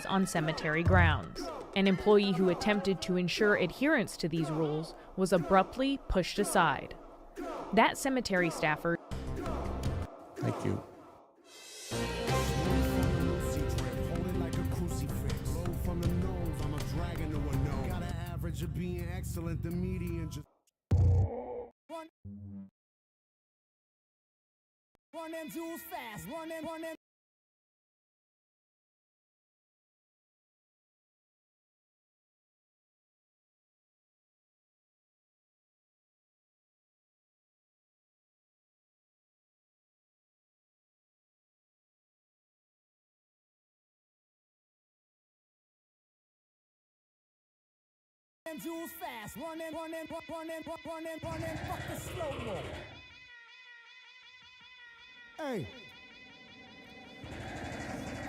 bodies on cemetery grounds. An employee who attempted to ensure adherence to these rules was abruptly pushed aside. That cemetery staffer. Thank you. Of being excellent, the median just run them jewels fast, run them. Jewels fast, run them, fuck the slow-mo. Hey.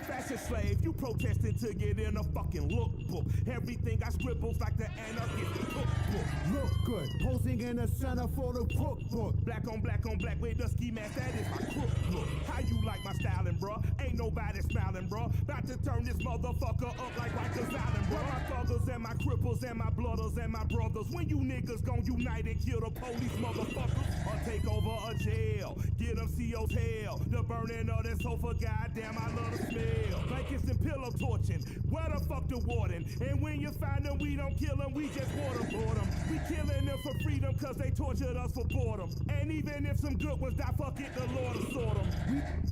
Fashion slave, you protesting to get in a fucking lookbook. Everything I scribbles like the anarchist cookbook. Look good, posing in the center for the cookbook. Black on black with the ski mask, that is my crook look. How you like my styling, bruh? Ain't nobody smiling, bruh. About to turn this motherfucker up like Rikers Island, bruh. My thuggers and my cripples and my blooders and my brothers. When you niggas gon' unite and kill the police, motherfuckers, or take over a jail, get them CO's hell. The burning of that sofa, goddamn, I love the smell. Blankets and pillow torching, where the fuck the warden? And when you find them, we don't kill them, we just waterboard them. We killing them for freedom, cause they tortured us for boredom. And even if some good ones die, fuck it, the Lord will sort them.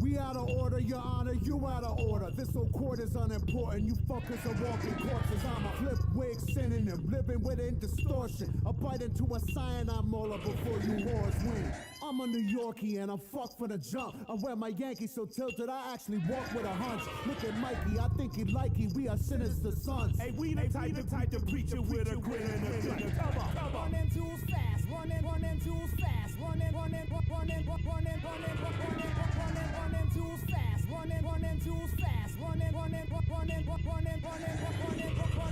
We out of order, your honor, you out of order. This whole court is unimportant, you fuckers are walking corpses. I'm a flip wig synonym, living within distortion. A bite into a cyanide molar before you wars win. I'm a New Yorkie and I'm fucked for the jump. I wear my Yankees so tilted, I actually walk with a hunch. Look at Mikey, I think he like he, we are sinister sons. Hey, we the type to preach it with a grin and a grin. Come on. Run them jewels fast, run them jewels fast, run them jewels fast, run them jewels fast, run them.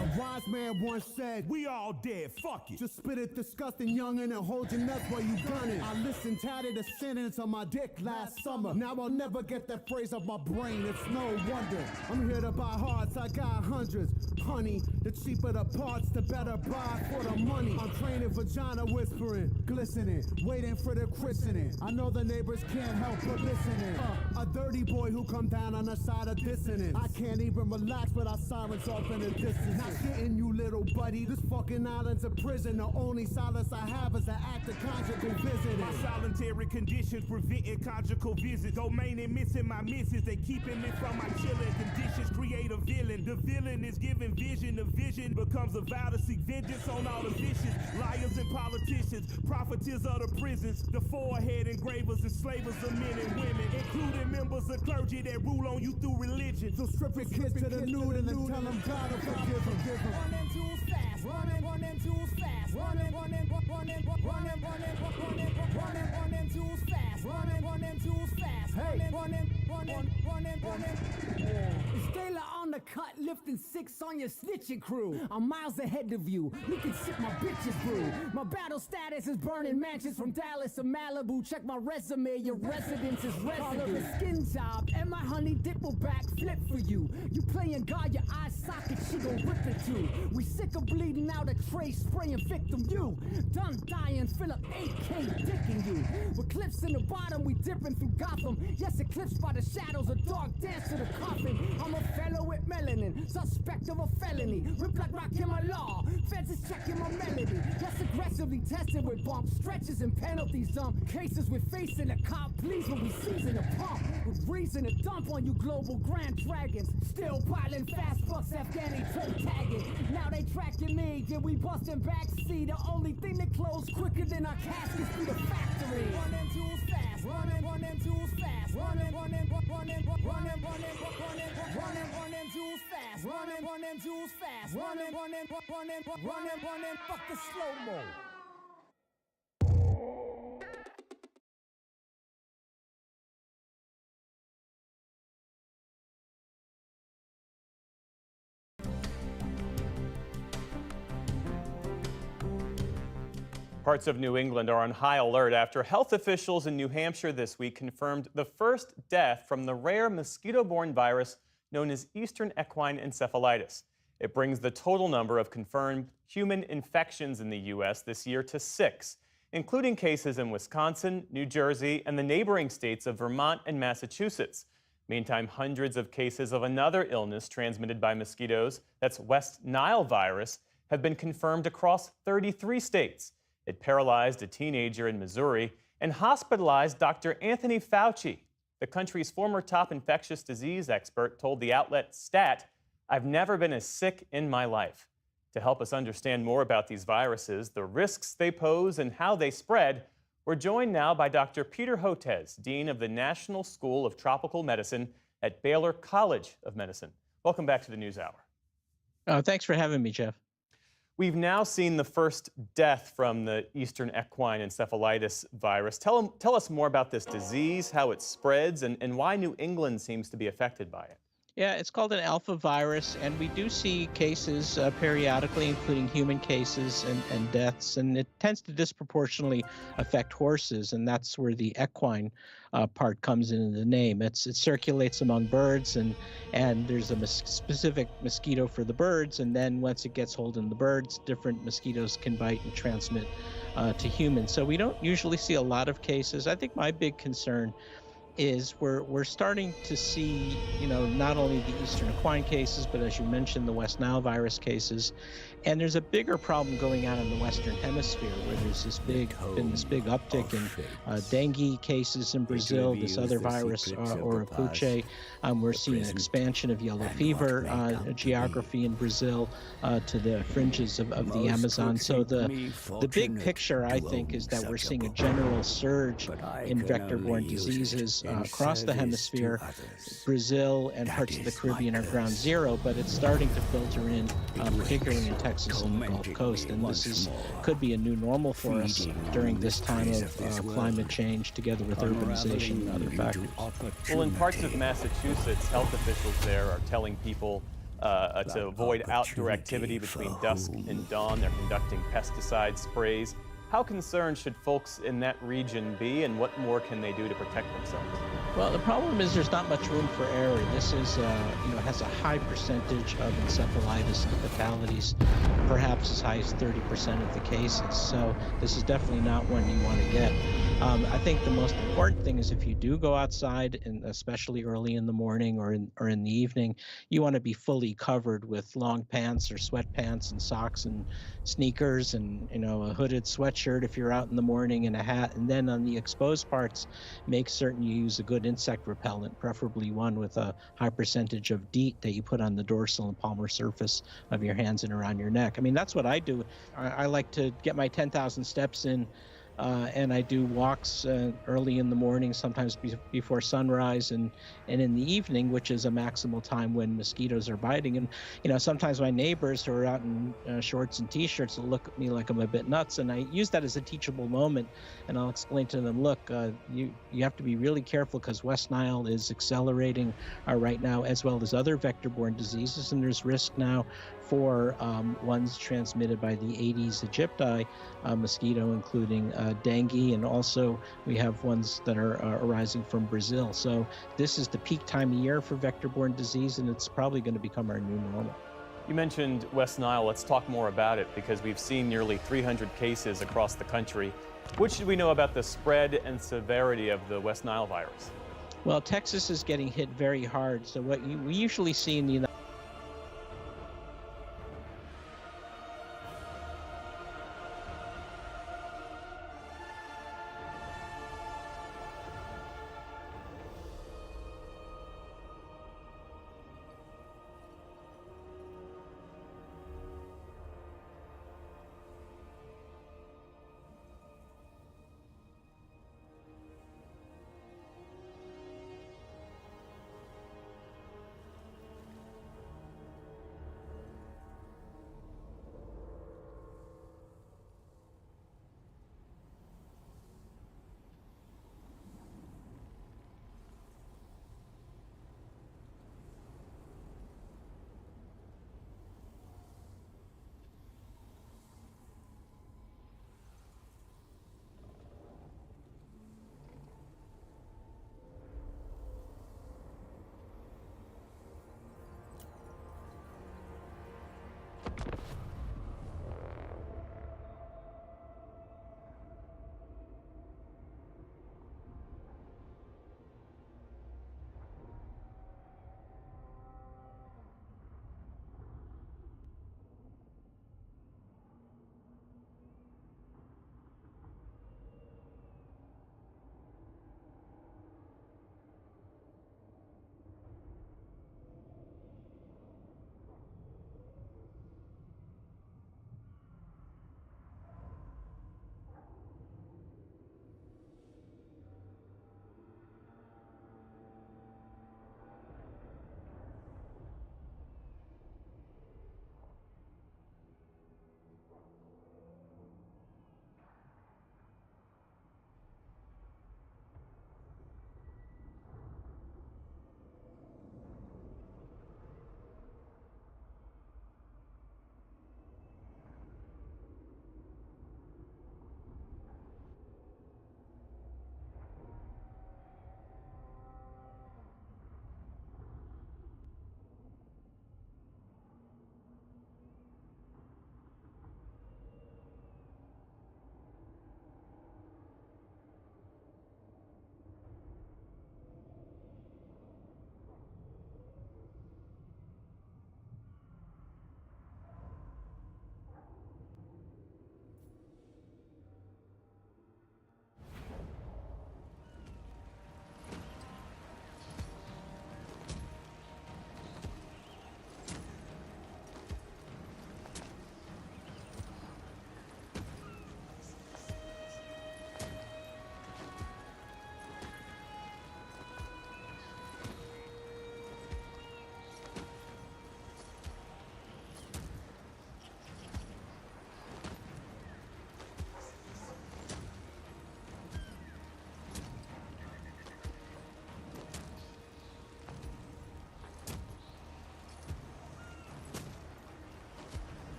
A wise man once said, we all dead, fuck it. Just spit it disgusting youngin' and hold your nuts while you done it. I listened tatted a sentence on my dick last summer. Now I'll never get that phrase off my brain, it's no wonder. I'm here to buy hearts, I got hundreds. Honey, the cheaper the parts, the better buy for the money. I'm training vagina whispering, glistening, waiting for the christening. I know the neighbors can't help but listening. A dirty boy who come down on the side of dissonance. I can't even relax without sirens off in the distance. Not getting you, little buddy. This fucking island's a prison. The only silence I have is an act of conjugal visiting. My solitary conditions preventing conjugal visits. Domaining missing my misses. They keeping me from my chilling conditions. Create a villain. The villain is giving vision. The vision becomes a vow to seek vengeance on all the vicious liars and politicians. Profiteers of the prisons. The forehead engravers and slavers of men and women, including members of clergy that rule on you through religion. So strip your kids to the nude and then tell them God will forgive them. Run them jewels fast, run them jewels fast, run them jewels fast, run them jewels fast, hey, run them. It's Taylor on the cut, lifting 6 on your snitching crew. I'm miles ahead of you, you can sip my bitches brew. My battle status is burning mansions from Dallas to Malibu. Check my resume, your residence is residue. Call it a skin job, and my honey dip will backflip for you. You playing God, your eye socket, she gon' rip it too. We sick of bleeding out a tray, spraying victim you. Done dying, Philip AK dicking you. With clips in the bottom, we dipping through Gotham. Yes, eclipsed by the shadows, a dark dance to the coffin. I'm a fellow with melanin, suspect of a felony. Rip like rock in my law, feds is checking my melody. Yes, aggressively tested with bumps, stretches and penalties. Dump cases we're facing the cop, please when we season the pump. With reason to dump on you global grand dragons. Still piling fast bucks, Afghani toe tagging. Now they tracking me, yeah we busting backseat. The only thing that close quicker than our caskets through the factory. Run them jewels fast, run them jewels fast, run them jewels fast, run them jewels fast, run them, fuck the slow-mo. Parts of New England are on high alert after health officials in New Hampshire this week confirmed the first death from the rare mosquito-borne virus known as Eastern equine encephalitis. It brings the total number of confirmed human infections in the U.S. this year to 6, including cases in Wisconsin, New Jersey, and the neighboring states of Vermont and Massachusetts. Meantime, hundreds of cases of another illness transmitted by mosquitoes, that's West Nile virus, have been confirmed across 33 states. It paralyzed a teenager in Missouri and hospitalized Dr. Anthony Fauci. The country's former top infectious disease expert told the outlet Stat, "I've never been as sick in my life." To help us understand more about these viruses, the risks they pose, and how they spread, we're joined now by Dr. Peter Hotez, Dean of the National School of Tropical Medicine at Baylor College of Medicine. Welcome back to the NewsHour. Thanks for having me, Jeff. We've now seen the first death from the Eastern equine encephalitis virus. Tell us more about this disease, how it spreads, and why New England seems to be affected by it. Yeah, it's called an alpha virus, and we do see cases periodically, including human cases and deaths, and it tends to disproportionately affect horses, and that's where the equine part comes into the name. It circulates among birds, and there's a specific mosquito for the birds, and then once it gets hold in the birds, different mosquitoes can bite and transmit to humans. So we don't usually see a lot of cases. I think my big concern is we're starting to see, not only the Eastern equine cases, but as you mentioned, the West Nile virus cases. And there's a bigger problem going on in the Western Hemisphere, where there's been this big uptick in dengue cases in Brazil, this other virus, Oropouche. We're seeing an expansion of yellow fever geography in Brazil to the fringes of the Amazon. So the big picture, I think, is that we're seeing a general surge in vector-borne diseases across the hemisphere. Brazil and parts of the Caribbean are ground zero, but it's starting to filter in, particularly in Texas and the Gulf Coast. And this could be a new normal for us during this time of climate change, together with urbanization and other factors. Well, in parts of Massachusetts, health officials there are telling people to avoid outdoor activity between dusk and dawn. They're conducting pesticide sprays. How concerned should folks in that region be, and what more can they do to protect themselves? Well, the problem is there's not much room for error. This is, has a high percentage of encephalitis and fatalities, perhaps as high as 30% of the cases. So this is definitely not one you want to get. I think the most important thing is if you do go outside, and especially early in the morning or in the evening, you want to be fully covered with long pants or sweatpants and socks and sneakers and a hooded sweatshirt if you're out in the morning, and a hat. And then on the exposed parts, make certain you use a good insect repellent, preferably one with a high percentage of DEET that you put on the dorsal and palmar surface of your hands and around your neck. I mean, that's what I do. I like to get my 10,000 steps in. And I do walks early in the morning, sometimes before sunrise, and in the evening, which is a maximal time when mosquitoes are biting. And sometimes my neighbors who are out in shorts and t-shirts will look at me like I'm a bit nuts, and I use that as a teachable moment, and I'll explain to them, look, you have to be really careful, because West Nile is accelerating right now, as well as other vector-borne diseases, and there's risk now for ones transmitted by the Aedes aegypti mosquito, including dengue, and also we have ones that are arising from Brazil. So this is the peak time of year for vector-borne disease, and it's probably going to become our new normal. You mentioned West Nile. Let's talk more about it, because we've seen nearly 300 cases across the country. What should we know about the spread and severity of the West Nile virus? Well, Texas is getting hit very hard. So what we usually see in the United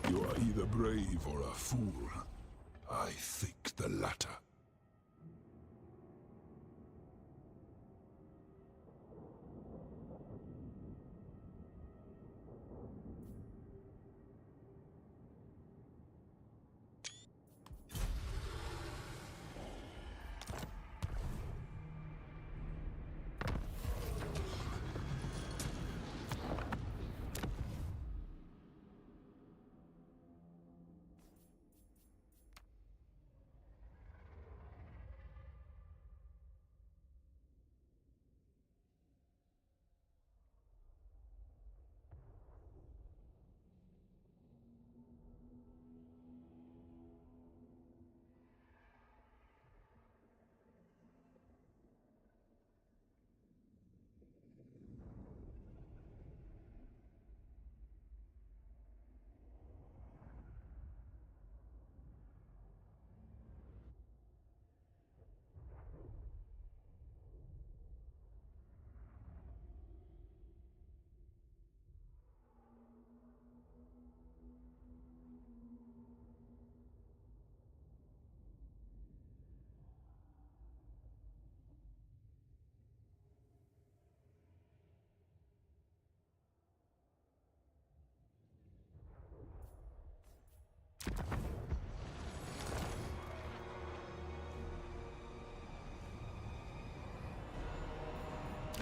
You are either brave or a fool. I think the latter.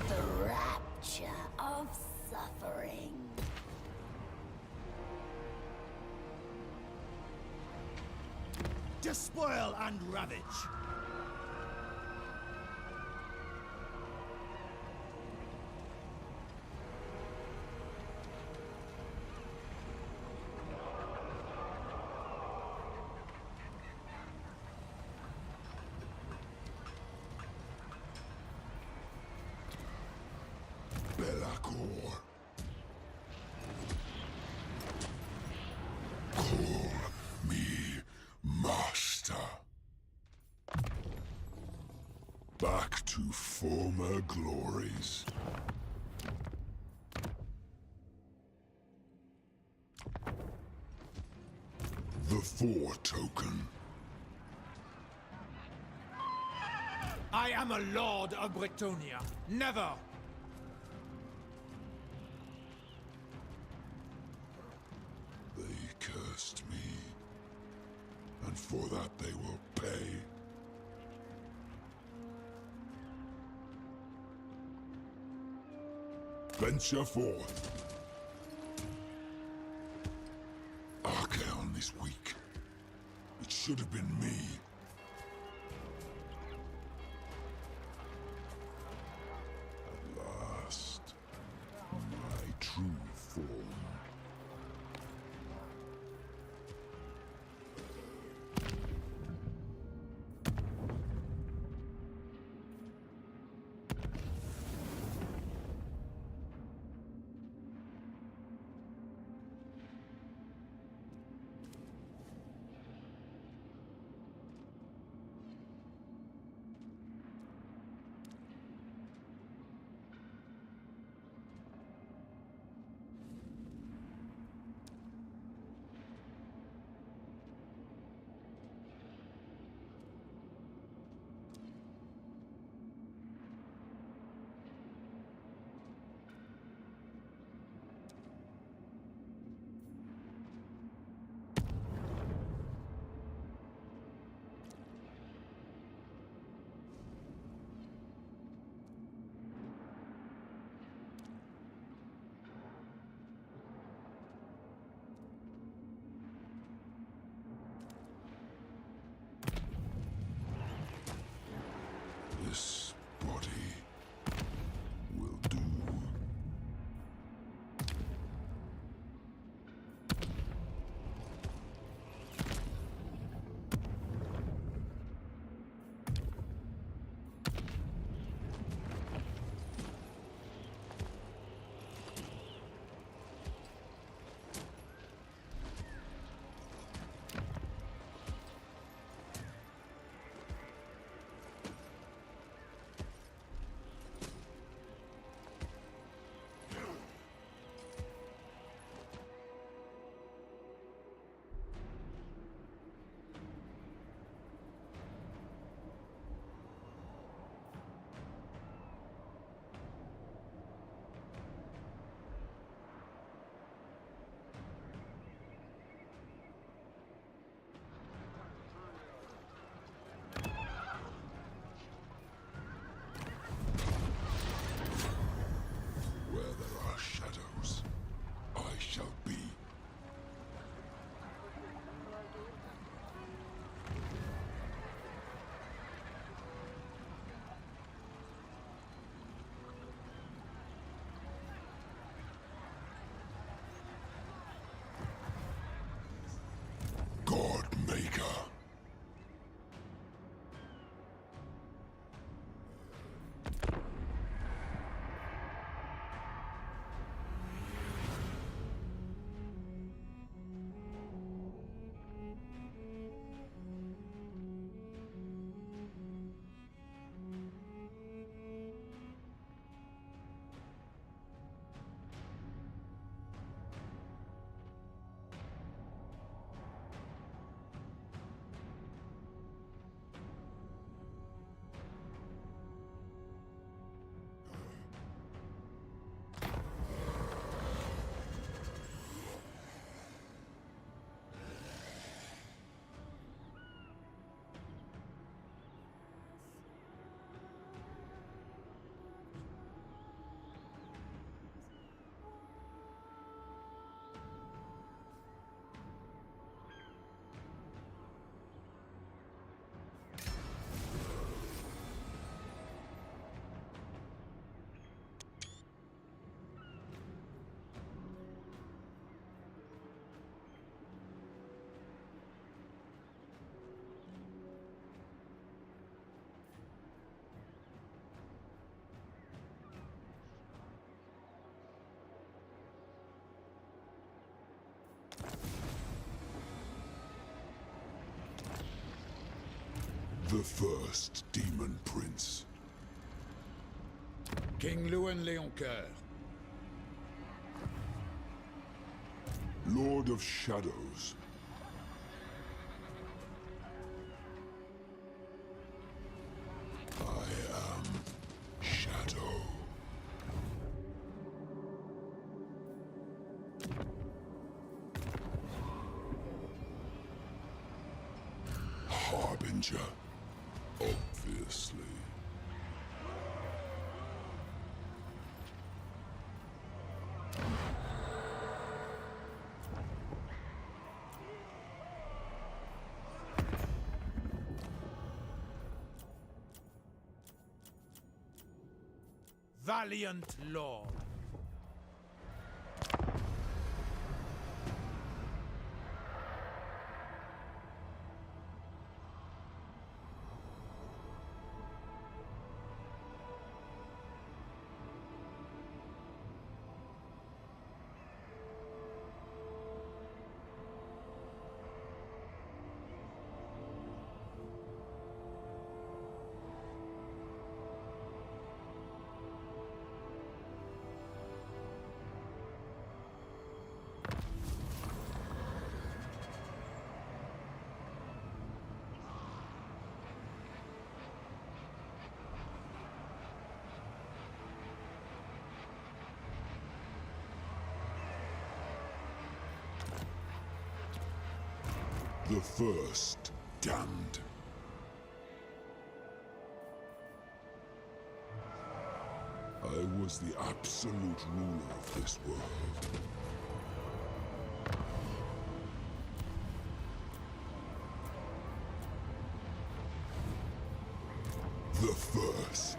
The rapture of suffering. Despoil and ravage. Belacor. Call me master. Back to former glories. The 4 token. I am a lord of Bretonia. Never! They cursed me, and for that they will pay. Venture forth. Archaon is weak. It should have been me. At last, my true form. This body will do. The first Daemon Prince. King Lewin Leoncoeur. Lord of Shadows. I am Shadow. Harbinger, obviously. Valiant Lord. The first damned. I was the absolute ruler of this world. The first.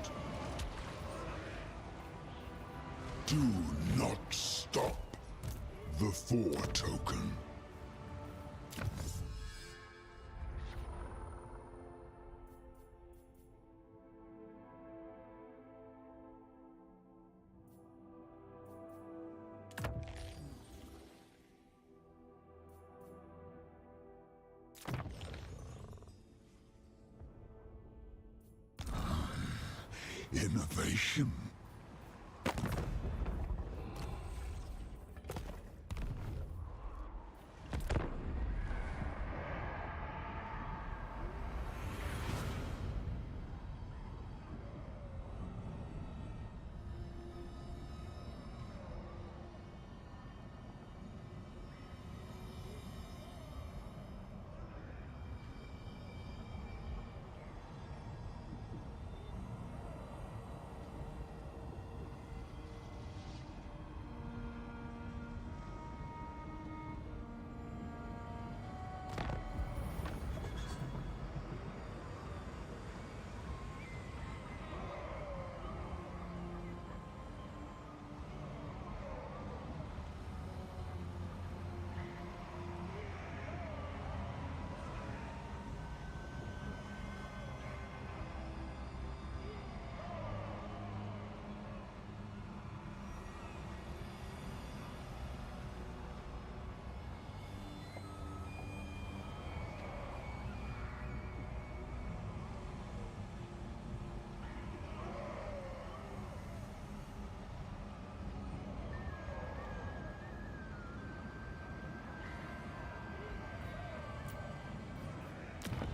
Do not stop. The 4 token. Innovation.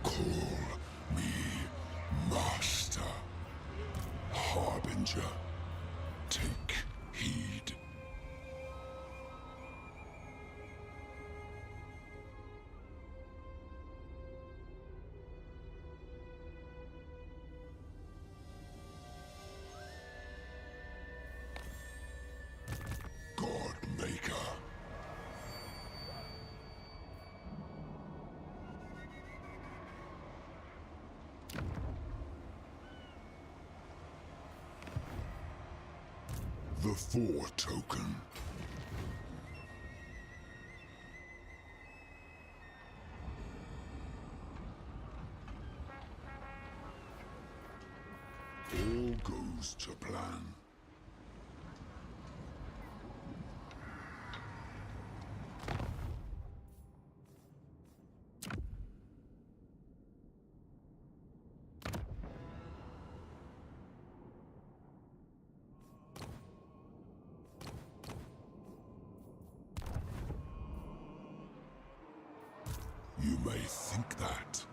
Call me Master. Harbinger. Take heed. Godmaker. The 4 token. All goes to plan. may think that.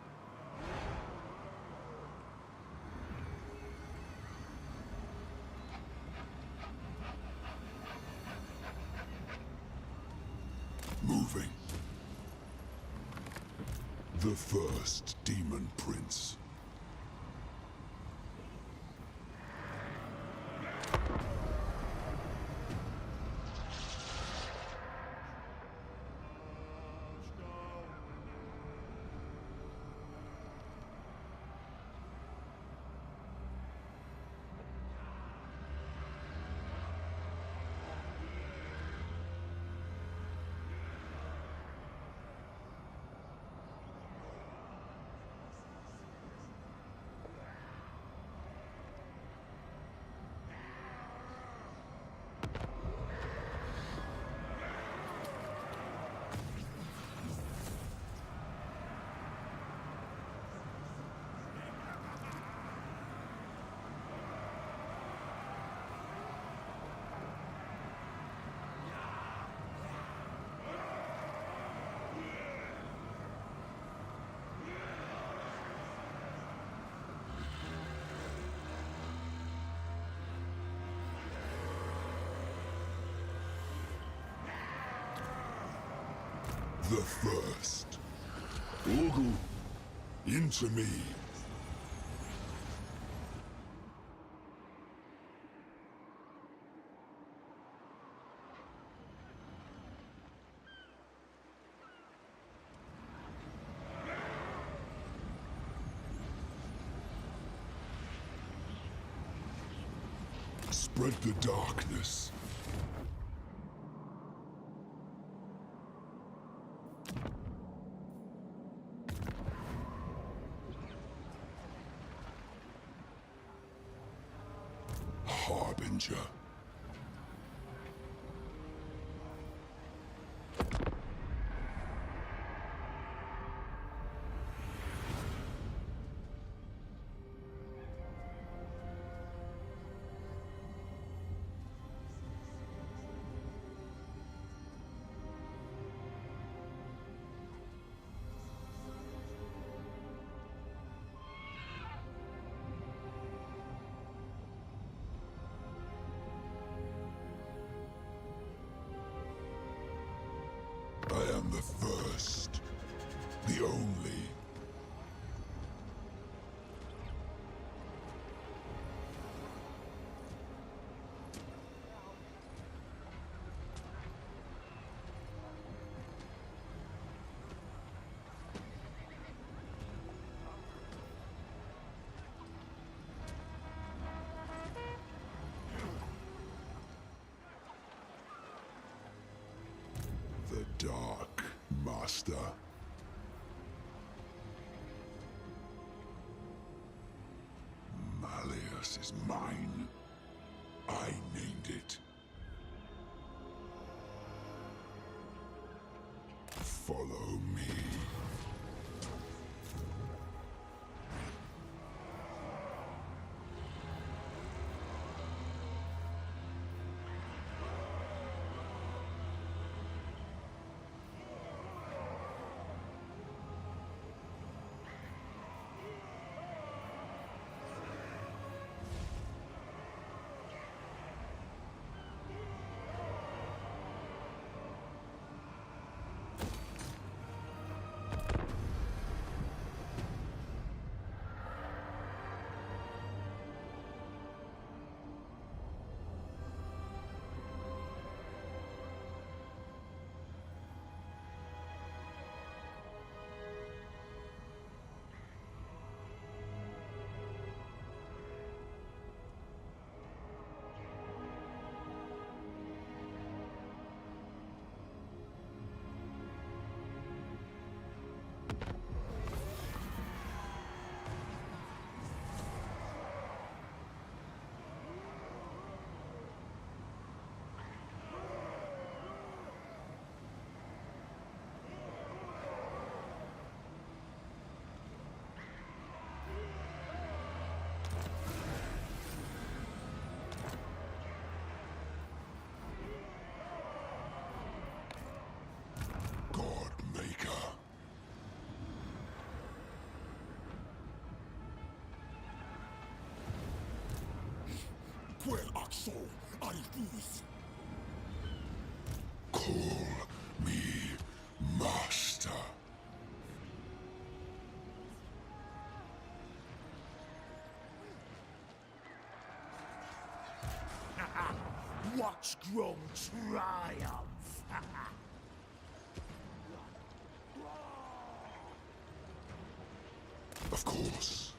Moving. The first Demon Prince. The first. Orgul, into me. Spread the darkness. Harbinger. I am the first, the only. The Dark Master. Malleus is mine. I named it. Follow me. Quel axo, I refuse. Call me master. Watch Grom triumph. Of course.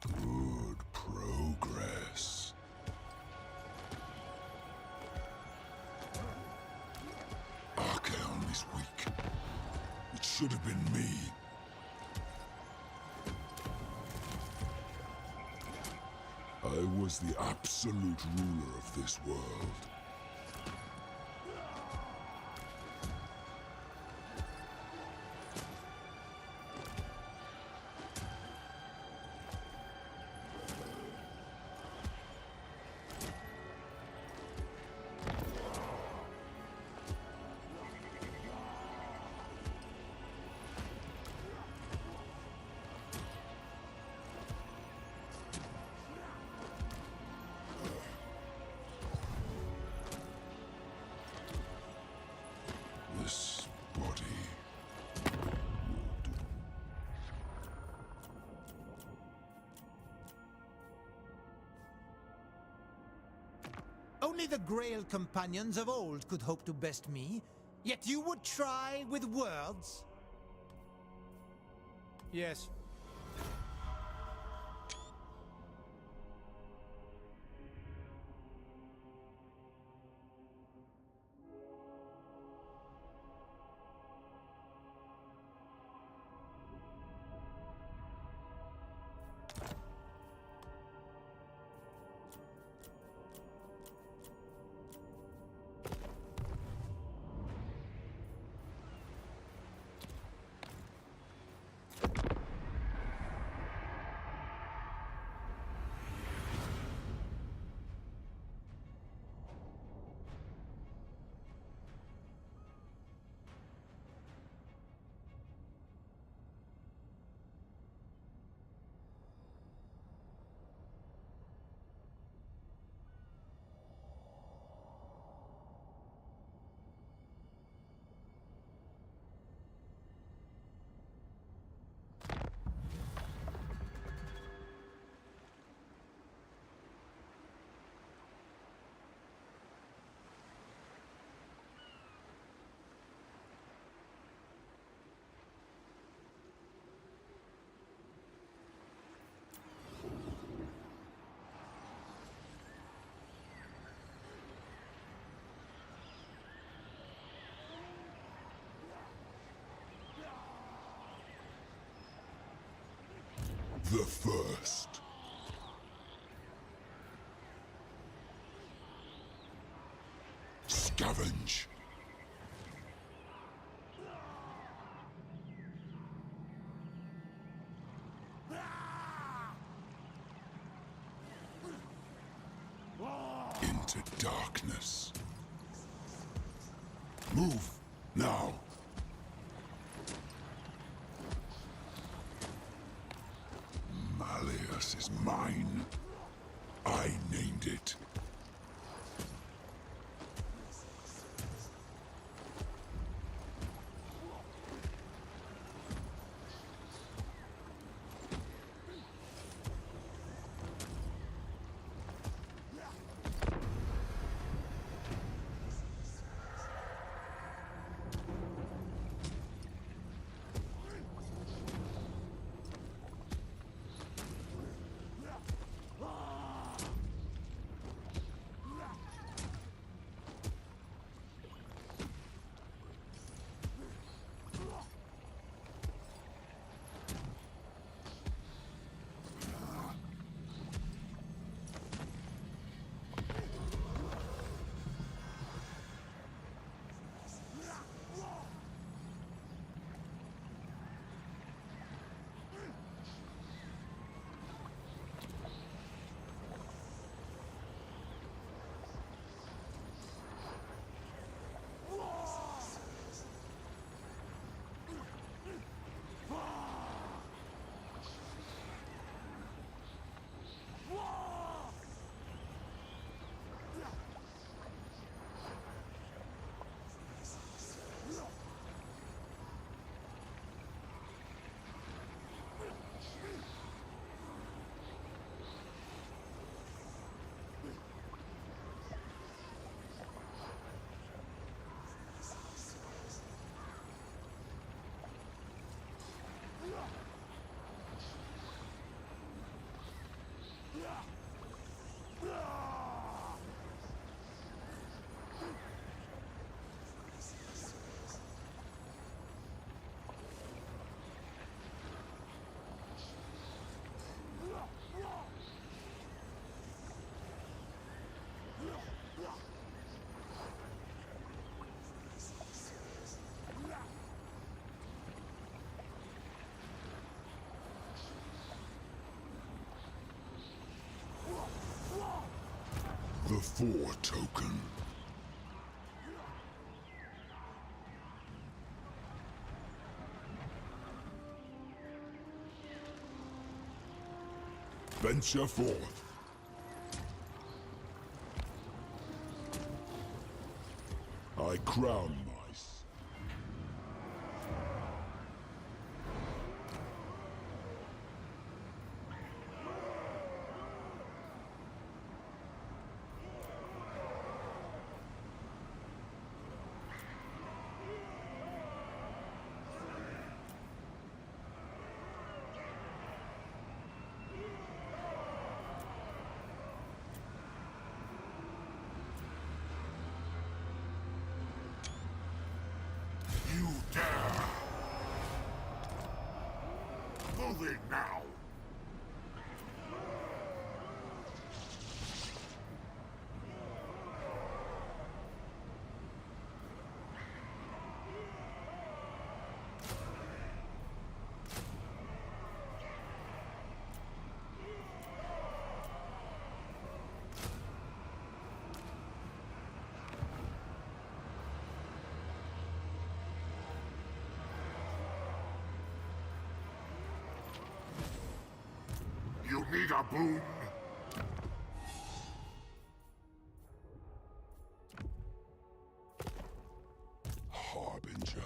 Good progress. Archaon is weak. It should have been me. I was the absolute ruler of this world. This body will do. Only the Grail companions of old could hope to best me, yet you would try with words? Yes. The first. Scavenge. Into darkness. Move now. Malleus is mine. I named it. the 4 token. Venture forth. I crown mice. You dare! Moving now! You need a boon? Harbinger.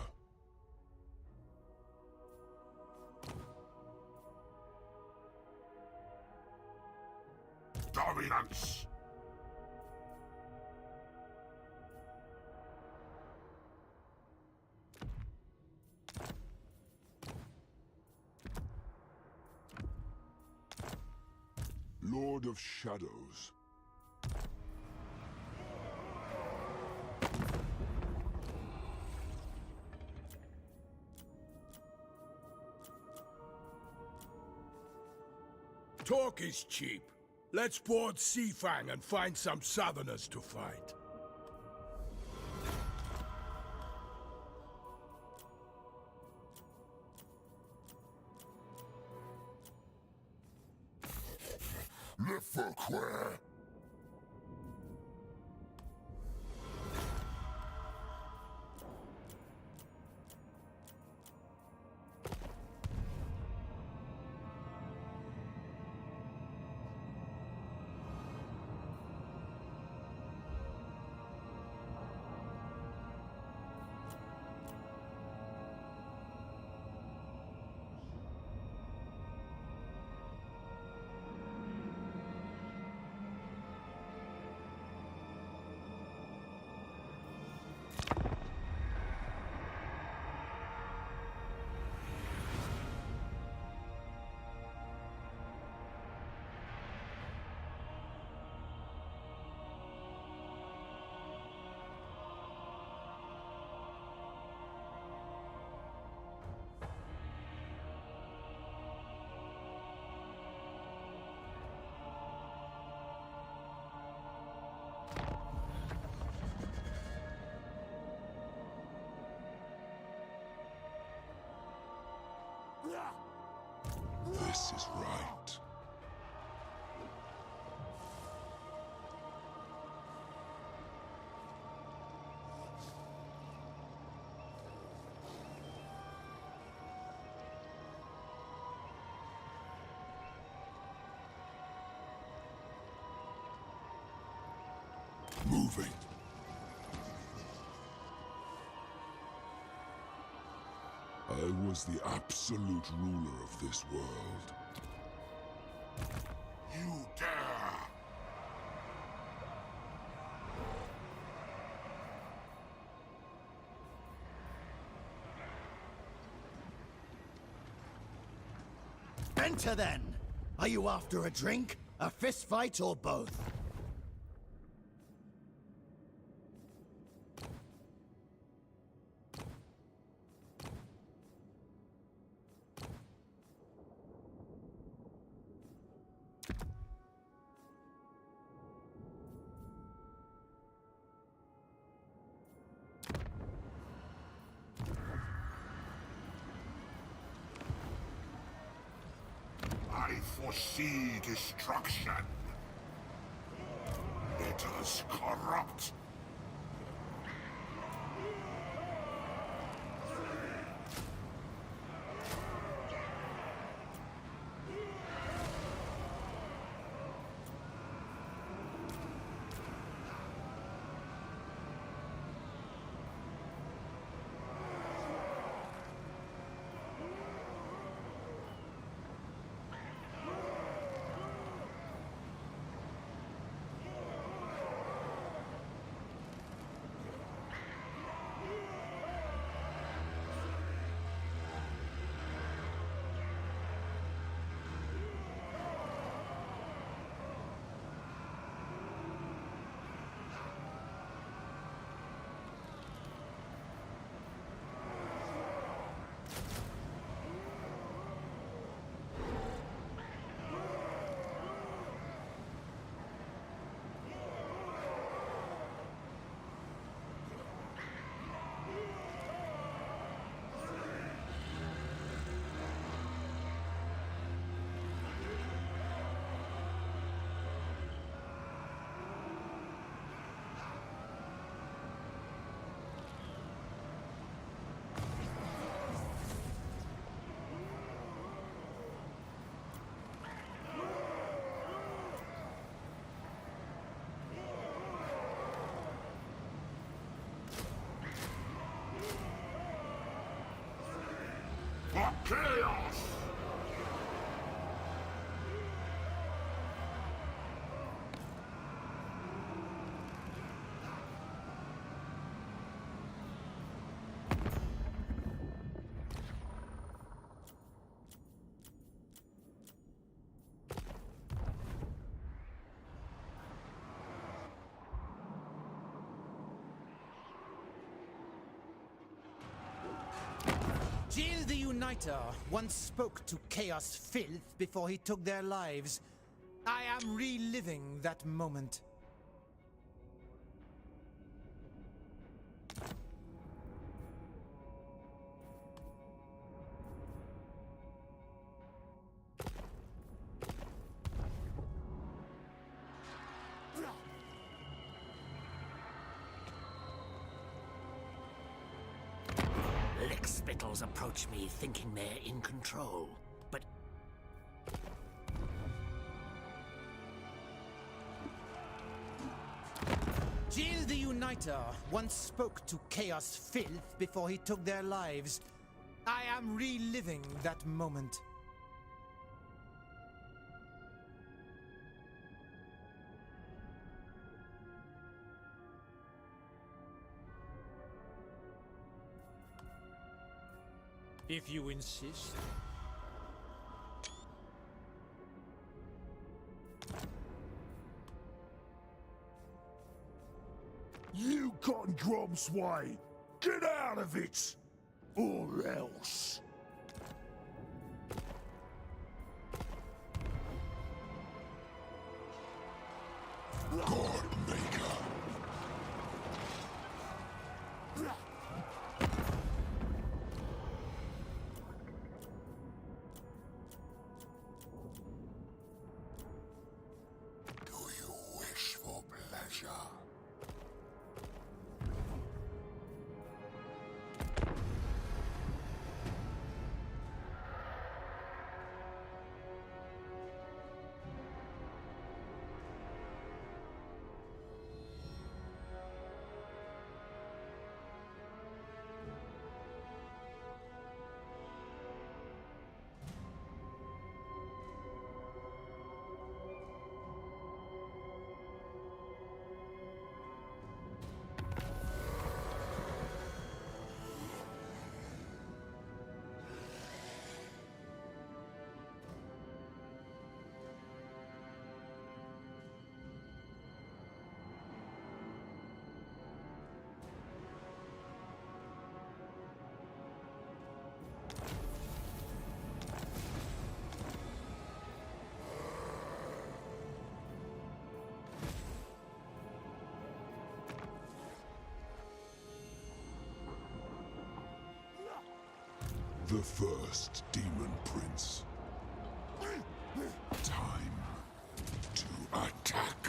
Dominance! Lord of Shadows. Talk is cheap. Let's board Seafang and find some southerners to fight. Le Fouquet. This is right. Moving. I was the absolute ruler of this world. You dare! Enter then! Are you after a drink, a fist fight, or both? I foresee destruction. It Traitors corrupt. For chaos! Jill the Uniter once spoke to Chaos Filth before he took their lives. I am reliving that moment. Lickspittles approach me thinking they're in control, but... Jill the Uniter once spoke to Chaos Filth before he took their lives. I am reliving that moment. If you insist. You cotton grom swine! Get out of it! Or else! God Maker! Do you wish for pleasure? The first Daemon Prince. Time to attack.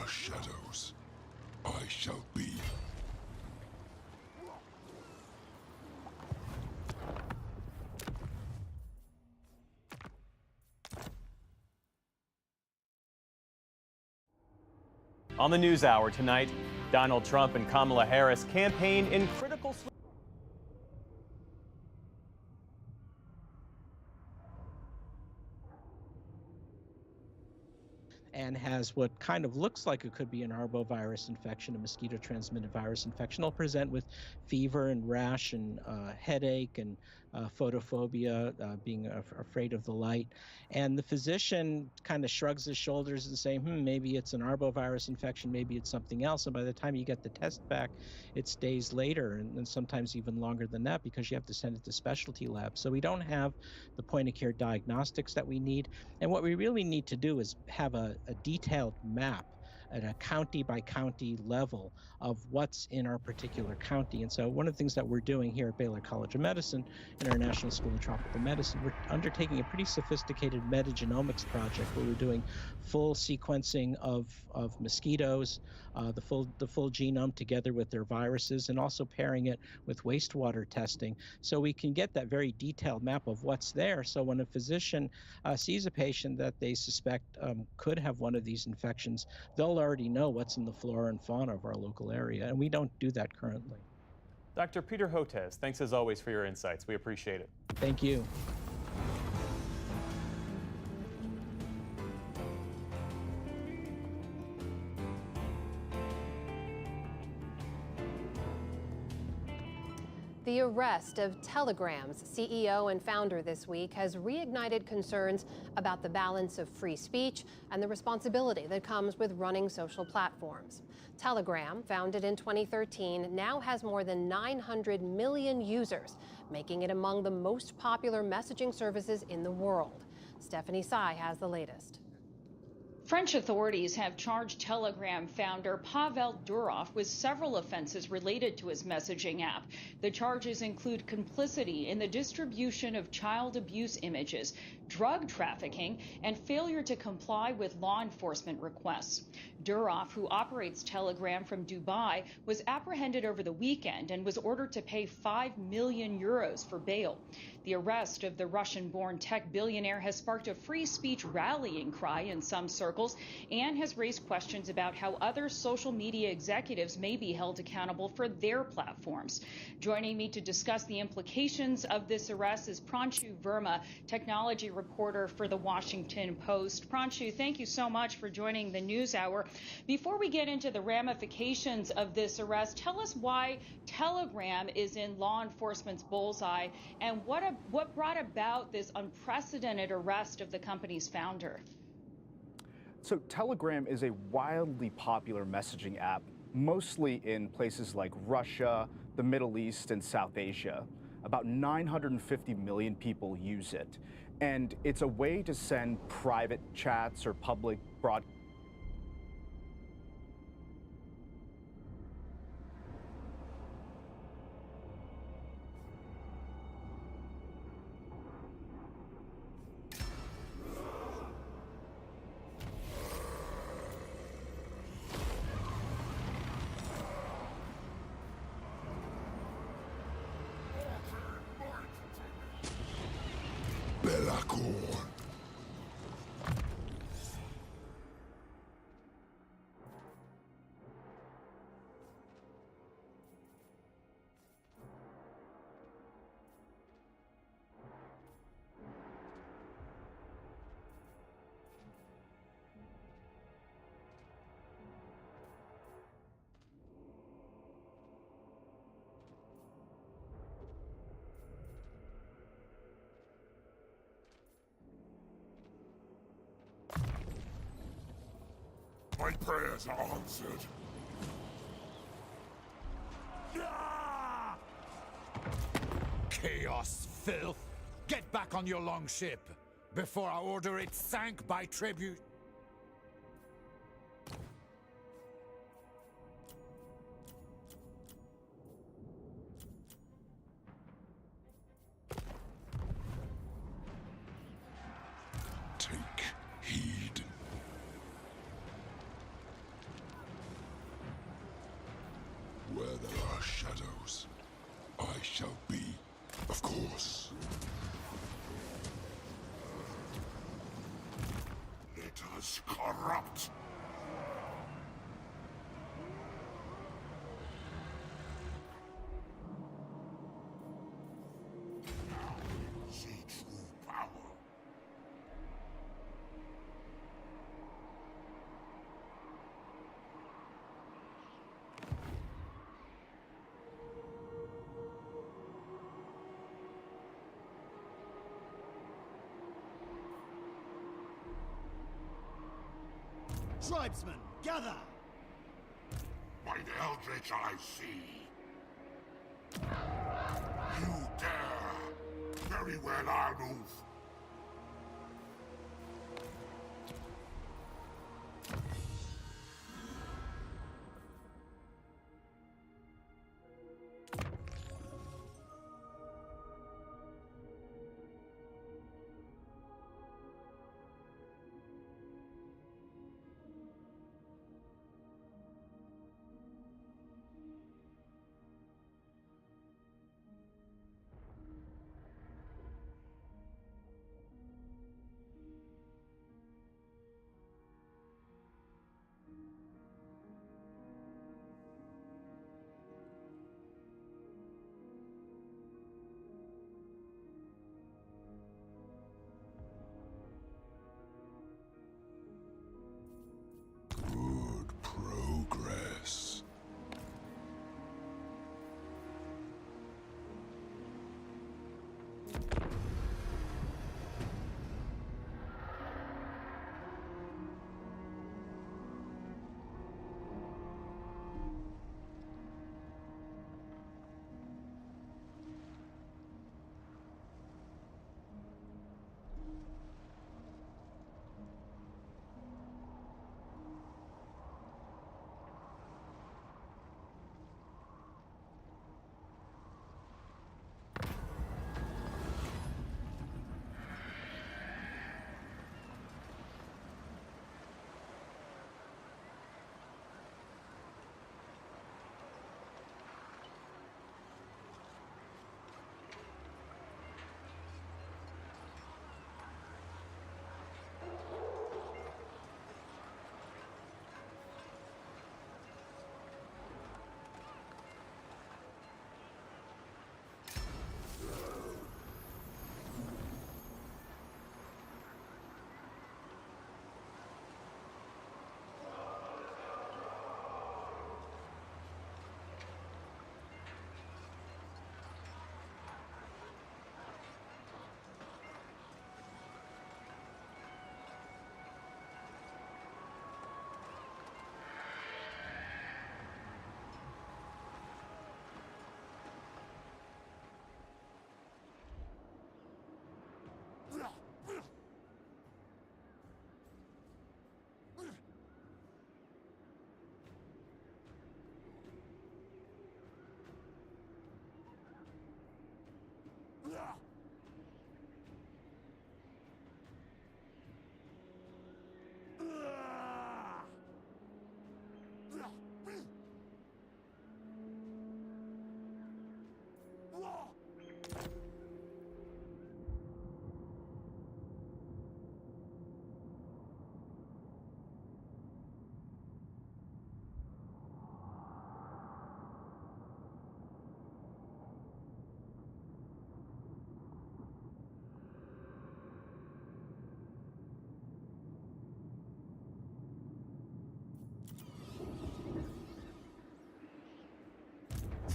the shadows, I shall be. On the NewsHour tonight, Donald Trump and Kamala Harris campaign in critical swing. And has what kind of looks like it could be an arbovirus infection, a mosquito-transmitted virus infection. Will present with fever and rash and headache and photophobia, being afraid of the light. And the physician kind of shrugs his shoulders and saying, maybe it's an arbovirus infection, maybe it's something else. And by the time you get the test back, it's days later, and sometimes even longer than that, because you have to send it to specialty labs. So we don't have the point-of-care diagnostics that we need. And what we really need to do is have a detailed map at a county by county level of what's in our particular county. And so one of the things that we're doing here at Baylor College of Medicine in our National School of Tropical Medicine, we're undertaking a pretty sophisticated metagenomics project where we're doing full sequencing of mosquitoes, the full genome together with their viruses, and also pairing it with wastewater testing, so we can get that very detailed map of what's there. So when a physician sees a patient that they suspect could have one of these infections, they'll already know what's in the flora and fauna of our local area, and we don't do that currently. Dr. Peter Hotez, thanks as always for your insights. We appreciate it. Thank you. The arrest of Telegram's CEO and founder this week has reignited concerns about the balance of free speech and the responsibility that comes with running social platforms. Telegram, founded in 2013, now has more than 900 million users, making it among the most popular messaging services in the world. Stephanie Tsai has the latest. French authorities have charged Telegram founder Pavel Durov with several offenses related to his messaging app. The charges include complicity in the distribution of child abuse images, drug trafficking, and failure to comply with law enforcement requests. Durov, who operates Telegram from Dubai, was apprehended over the weekend and was ordered to pay 5 million euros for bail. The arrest of the Russian-born tech billionaire has sparked a free speech rallying cry in some circles and has raised questions about how other social media executives may be held accountable for their platforms. Joining me to discuss the implications of this arrest is Pranshu Verma, technology reporter for The Washington Post. Pranshu, thank you so much for joining the NewsHour. Before we get into the ramifications of this arrest, tell us why Telegram is in law enforcement's bullseye and what brought about this unprecedented arrest of the company's founder. So Telegram is a wildly popular messaging app, mostly in places like Russia, the Middle East, and South Asia. About 950 million people use it. And it's a way to send private chats or public broadcasts. My prayers are answered. Chaos filth! Get back on your longship before I order it sank by tribute. Take heed. shall be, of course. Let us corrupt. See true power. Tribesmen, gather! By the eldritch I see. You dare! Very well, I'll move. Progress.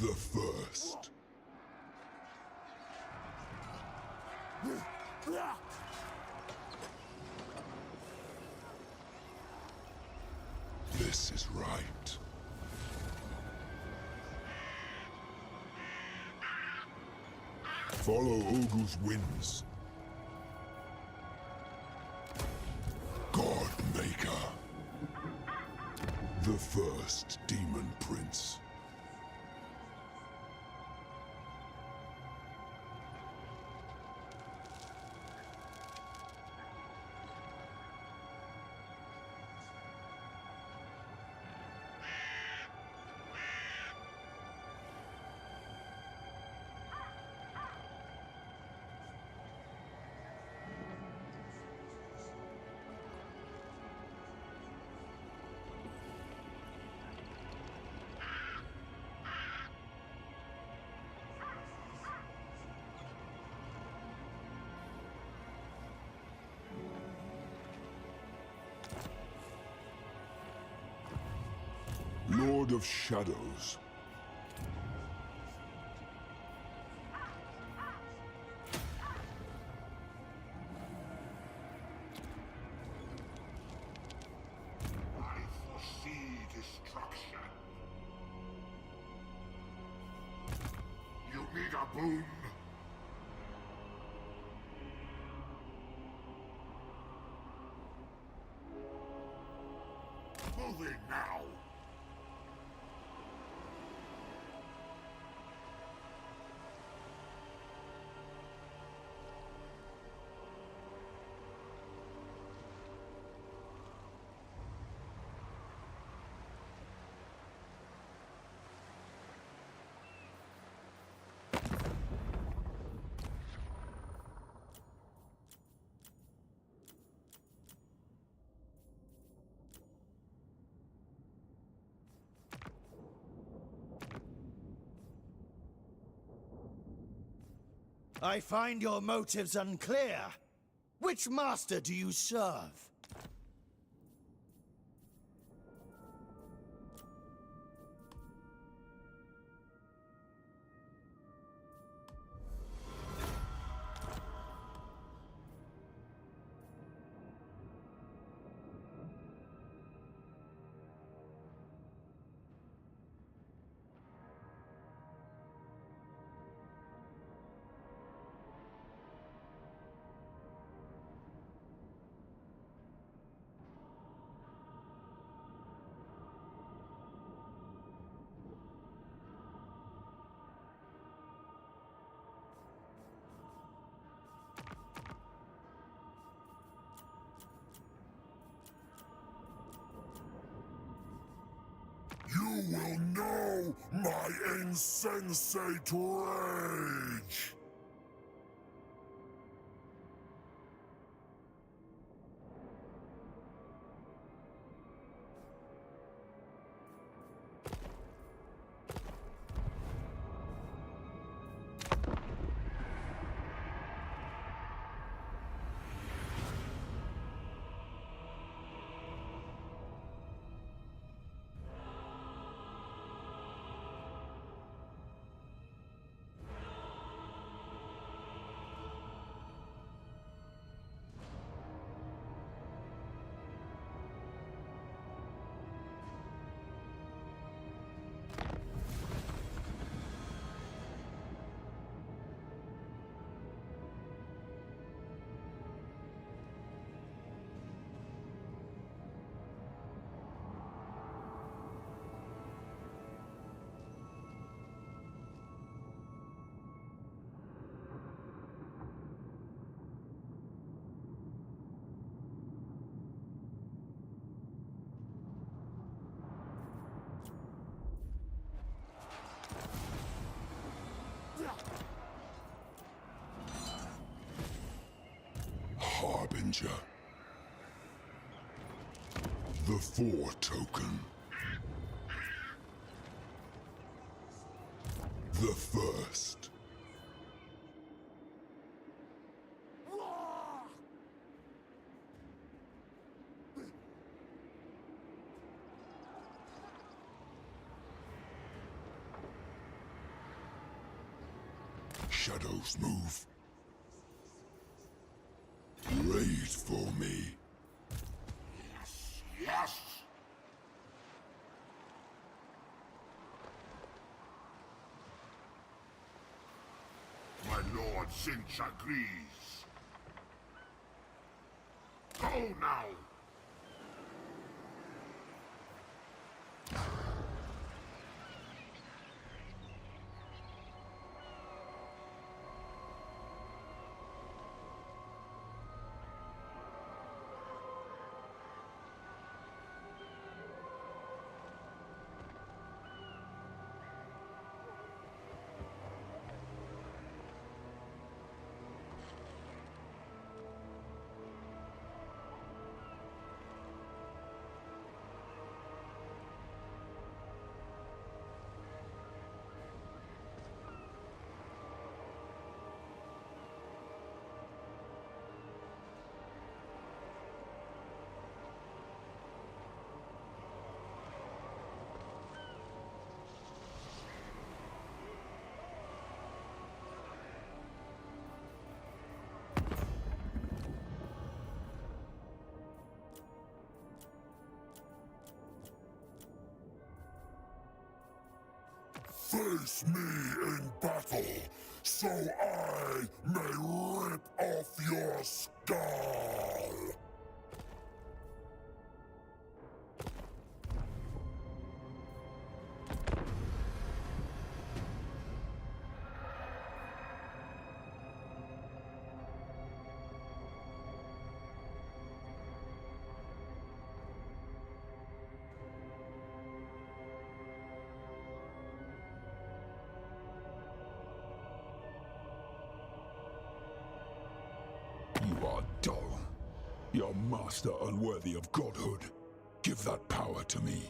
The first. This is right. Follow Ogu's winds. God Maker. The first Daemon Prince. Lord of Shadows. I foresee destruction. You need a boon? Moving now. I find your motives unclear. Which master do you serve? You will know my insensate rage! Harbinger. The 4 token. The first. Shadows move. Raid for me. Yes, yes! My Lord Sinch agrees. Go now! Face me in battle, so I may rip off your skull! You are dull. Your master unworthy of godhood. Give that power to me.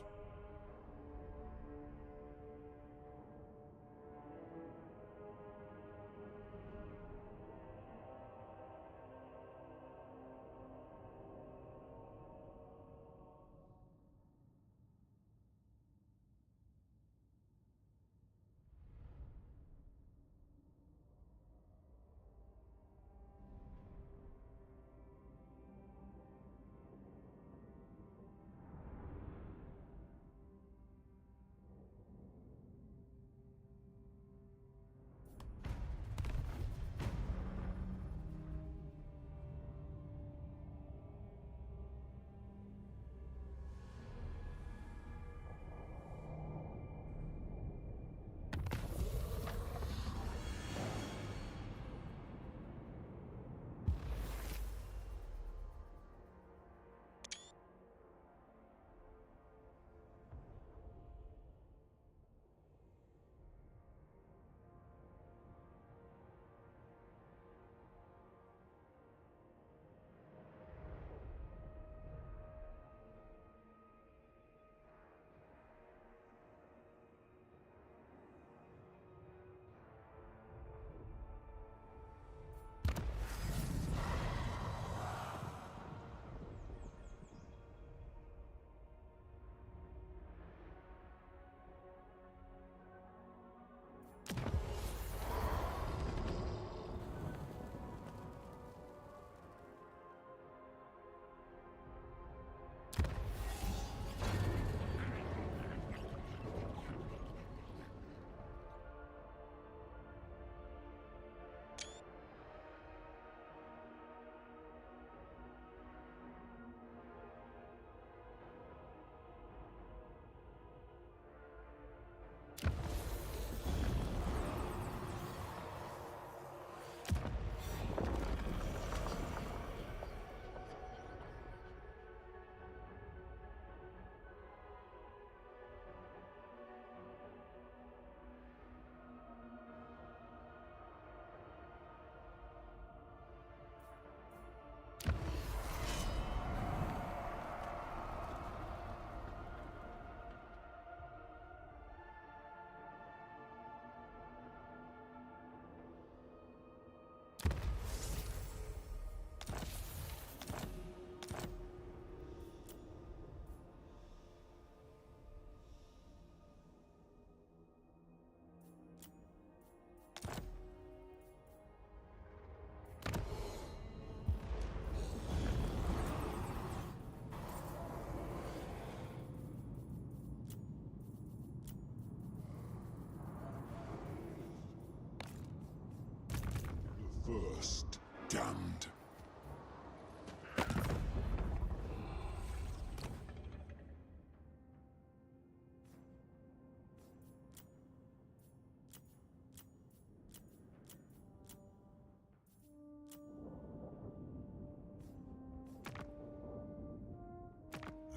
First, damned.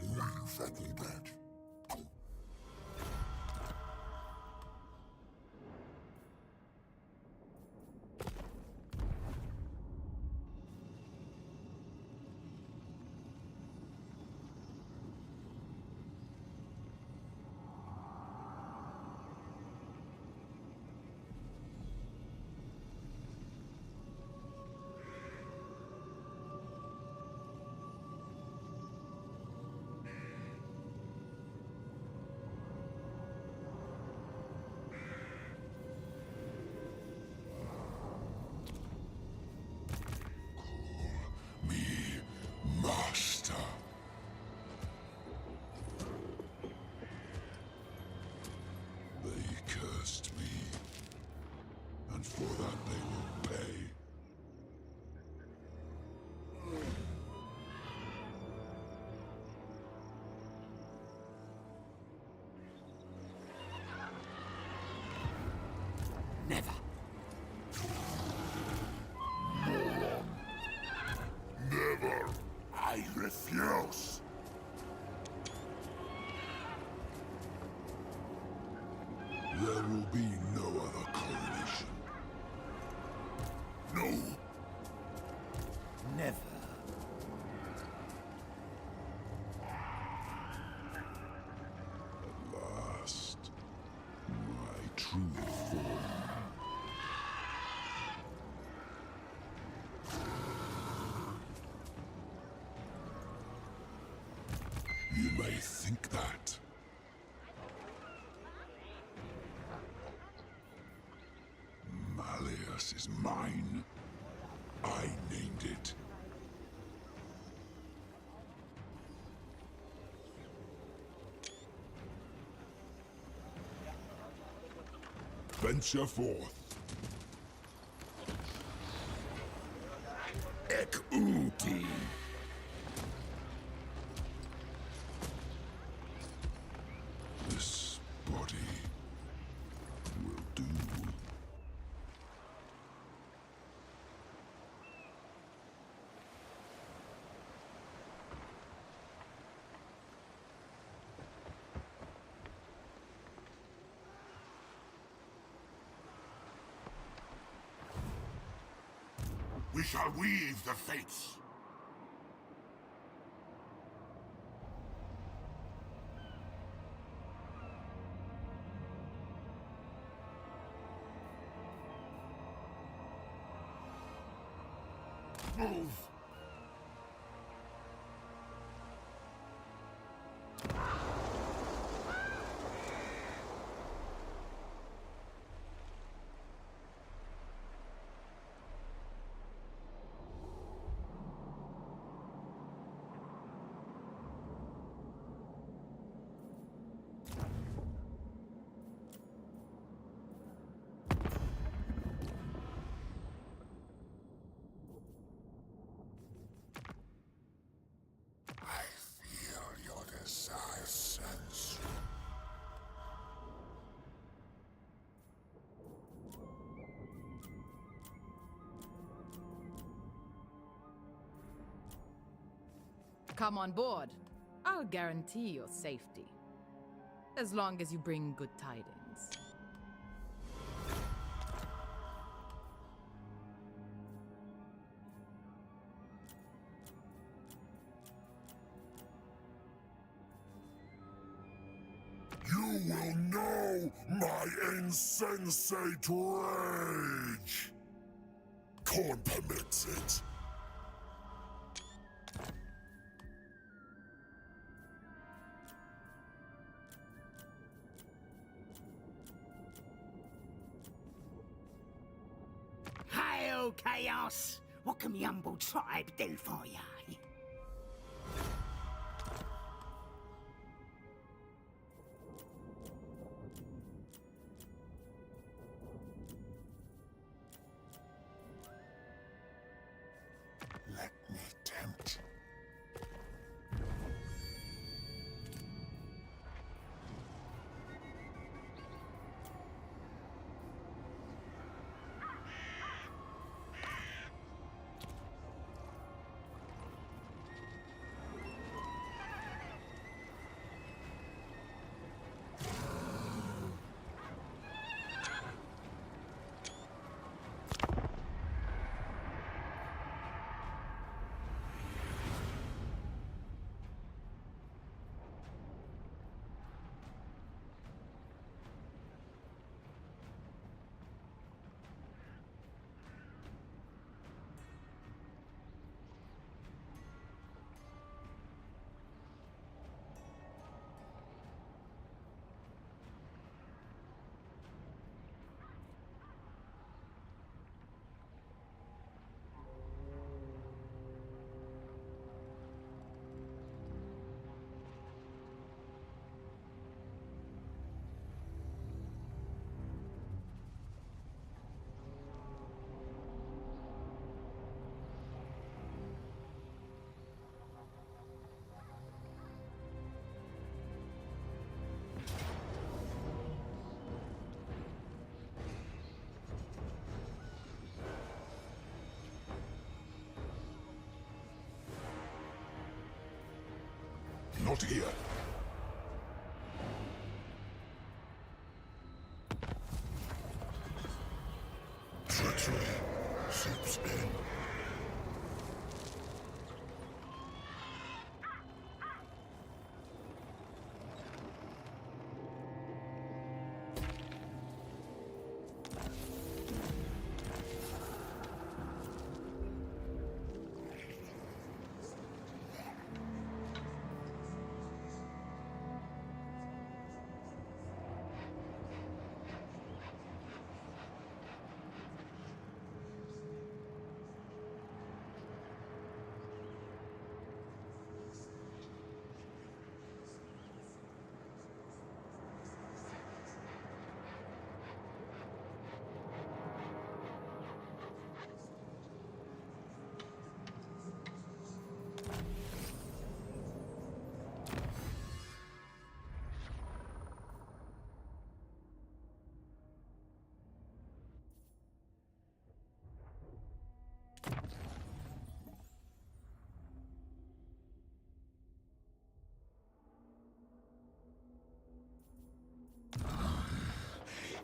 Leave at the bed. And for that they will pay. Never. Never. I refuse. There will be no other coronation. No. Never. At last, my true form. You may think that. Malleus is mine. I named it. Venture forth. Ek Uti. This body will do. We shall weave the fates. Move! Come on board. I'll guarantee your safety. As long as you bring good tidings. You will know my insensate rage! Corn permits it. Hail, Chaos! What can the humble tribe do for you? Let me tempt. Not here. Treachery seeps in.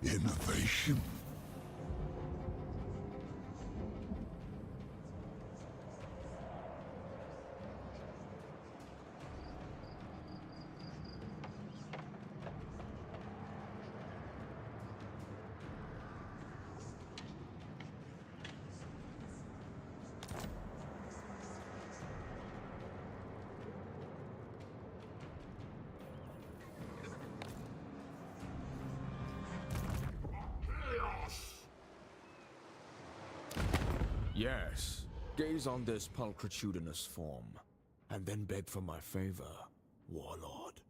Innovation. Yes. Gaze on this pulchritudinous form, and then beg for my favor, warlord.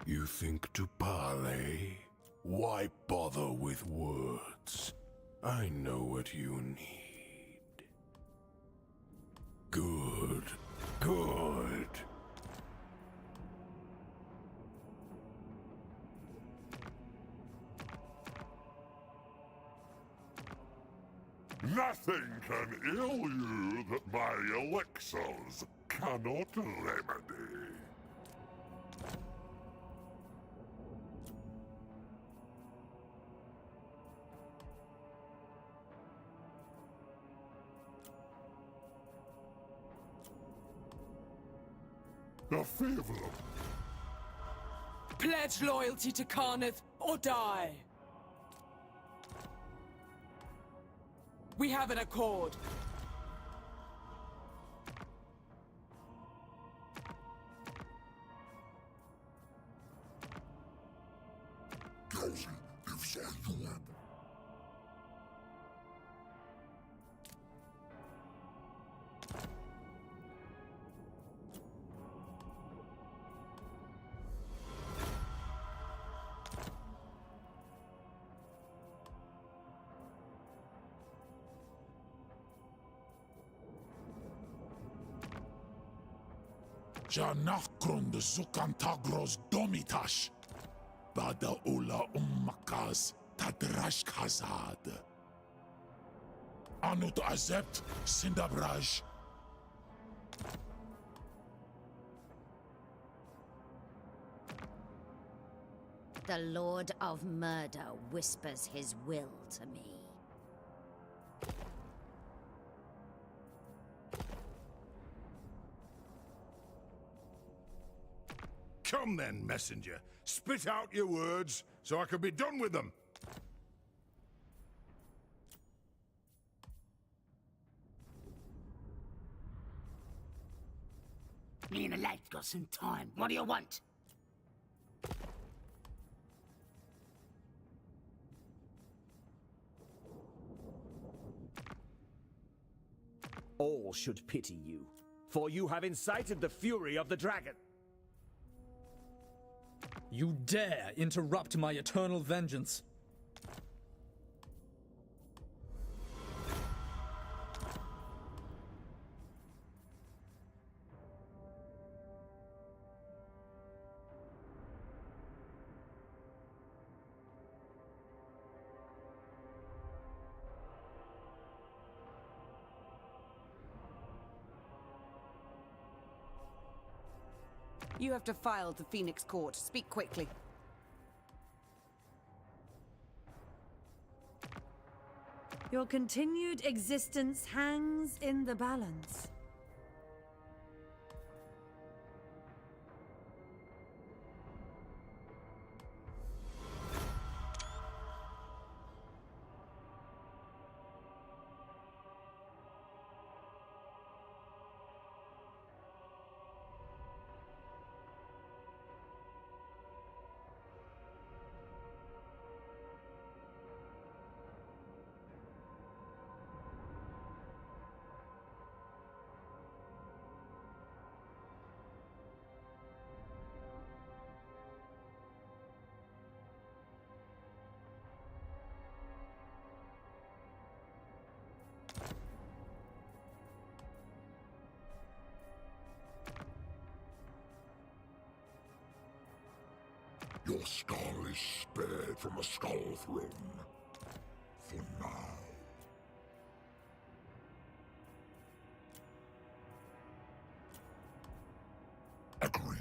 You think to parley? Why bother with words? I know what you need. Good. Good. Nothing can ill you that my elixirs cannot remedy. A favor. Pledge loyalty to Karneth or die. We have an accord. Janakron de Zukantagros Domitash. Bada Ula Ummakas Tadrash Khazad. Anut Azept Sindabraj. The Lord of Murder whispers his will to me. Come then, messenger. Spit out your words, so I can be done with them. Me and the lad got some time. What do you want? All should pity you, for you have incited the fury of the dragon. You dare interrupt my eternal vengeance. You have to file to Phoenix Court. Speak quickly. Your continued existence hangs in the balance. Your skull is spared from a skull throne. For now. Agreed.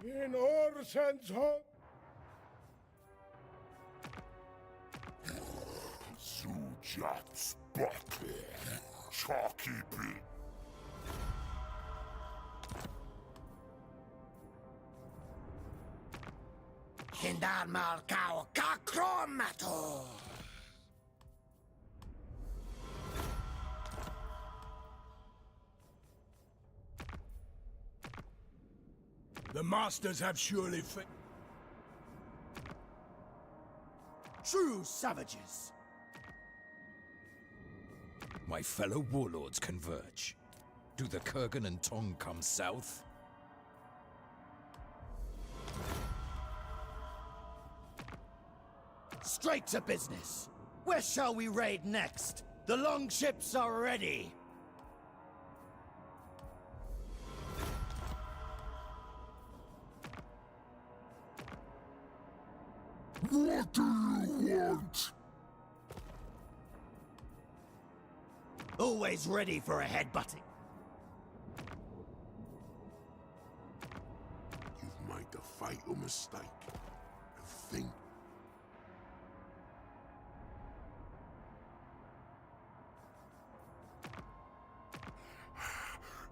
In Orson's home. Zujat Spocky. Chalky Beat. Hindar Malkao Kakromato! The masters have surely True savages! My fellow warlords converge. Do the Kurgan and Tong come south? Straight to business. Where shall we raid next? The longships are ready. What do you want? Always ready for a headbutting. You've made the fatal mistake of thinking.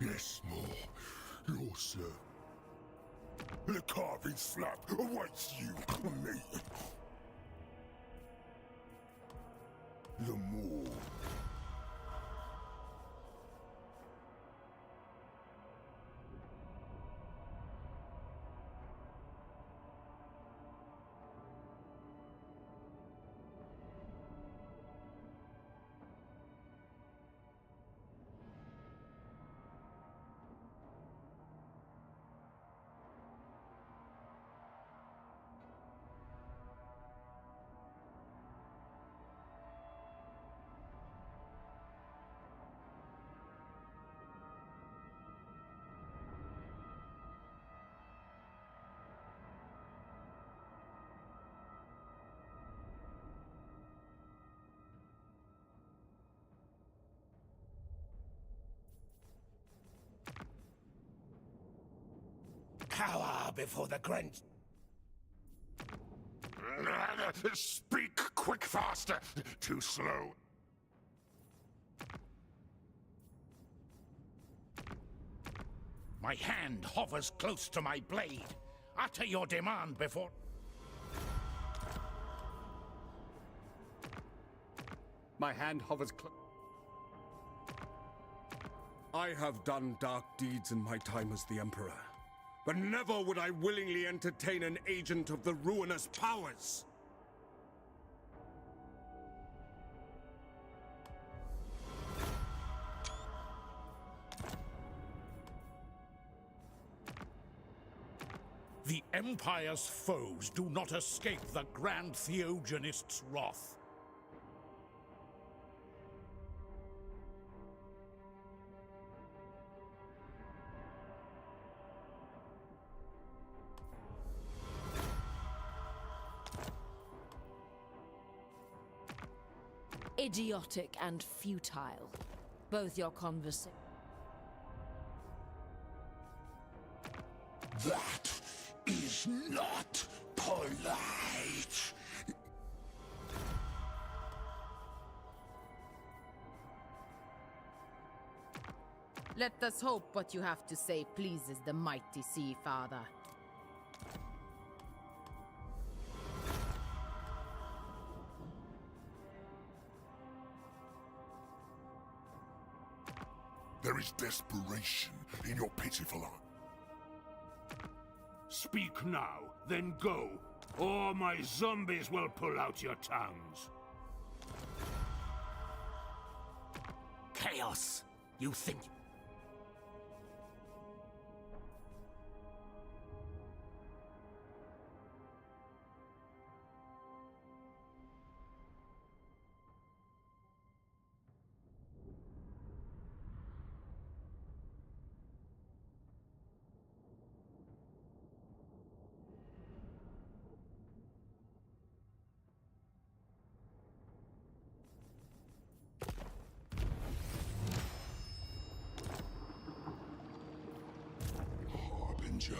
Yes, more. Your sir. The carving slap awaits you, me. The more. Cower before the Grinch. Speak quick, faster. Too slow. My hand hovers close to my blade. Utter your demand before... My hand hovers I have done dark deeds in my time as the Emperor, but never would I willingly entertain an agent of the Ruinous Powers. The Empire's foes do not escape the Grand Theogenist's wrath. idiotic and futile. Both your conversations. That is not polite. Let us hope what you have to say pleases the mighty Sea Father. There is desperation in your pitiful eye. Speak now, then go, or my zombies will pull out your tongues. Chaos! You think... Harbinger.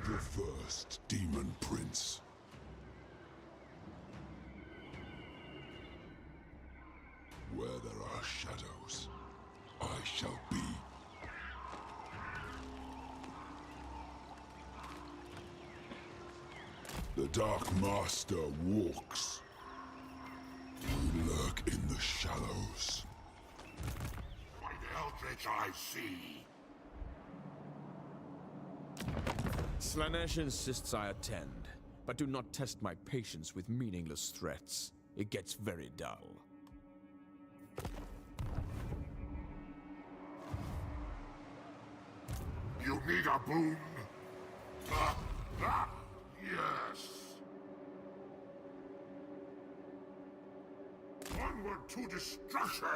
The first Daemon Prince. Where there are shadows, I shall be. The Dark Master walks. We lurk in the shallows. By the eldritch I see. Slanesh insists I attend, but do not test my patience with meaningless threats. It gets very dull. You need a boon? Yes. Onward to destruction!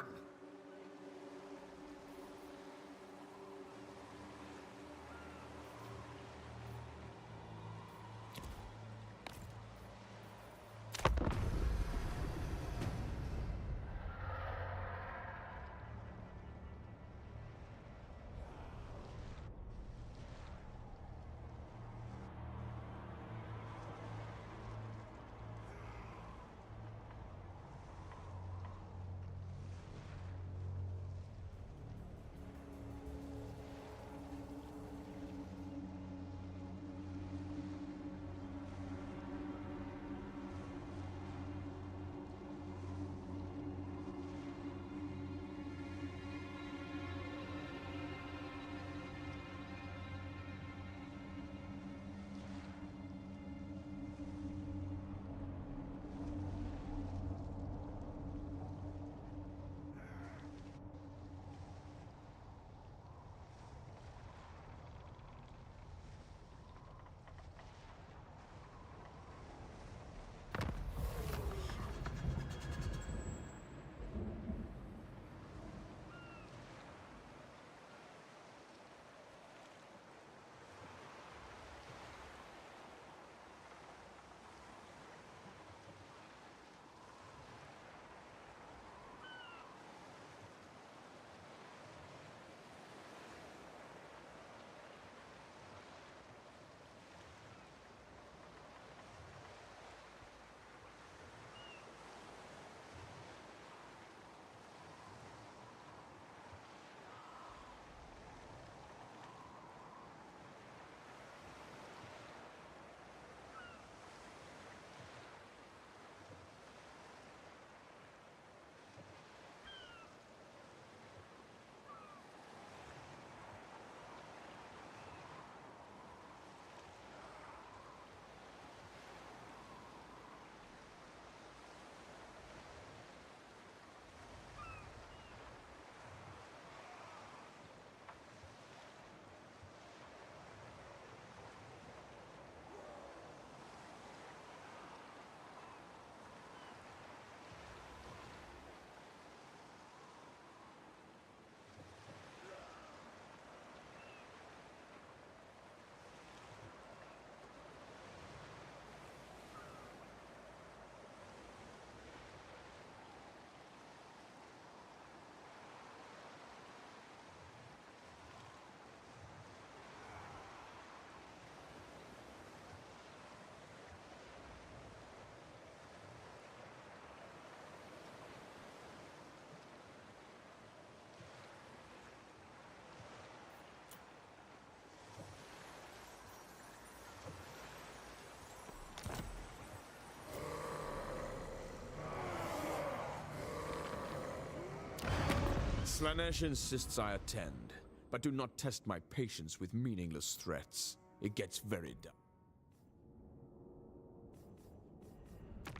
Slanesh insists I attend, but do not test my patience with meaningless threats. It gets very dumb.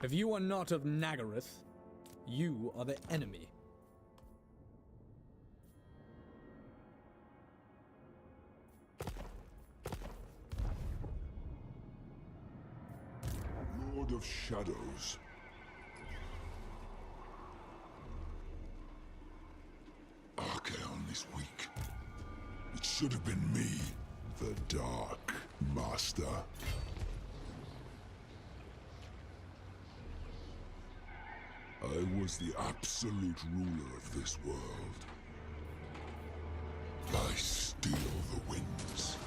If you are not of Nagaroth, you are the enemy. Lord of Shadows. Archaon is weak. It should have been me, the Dark Master. I was the absolute ruler of this world. I steal the winds.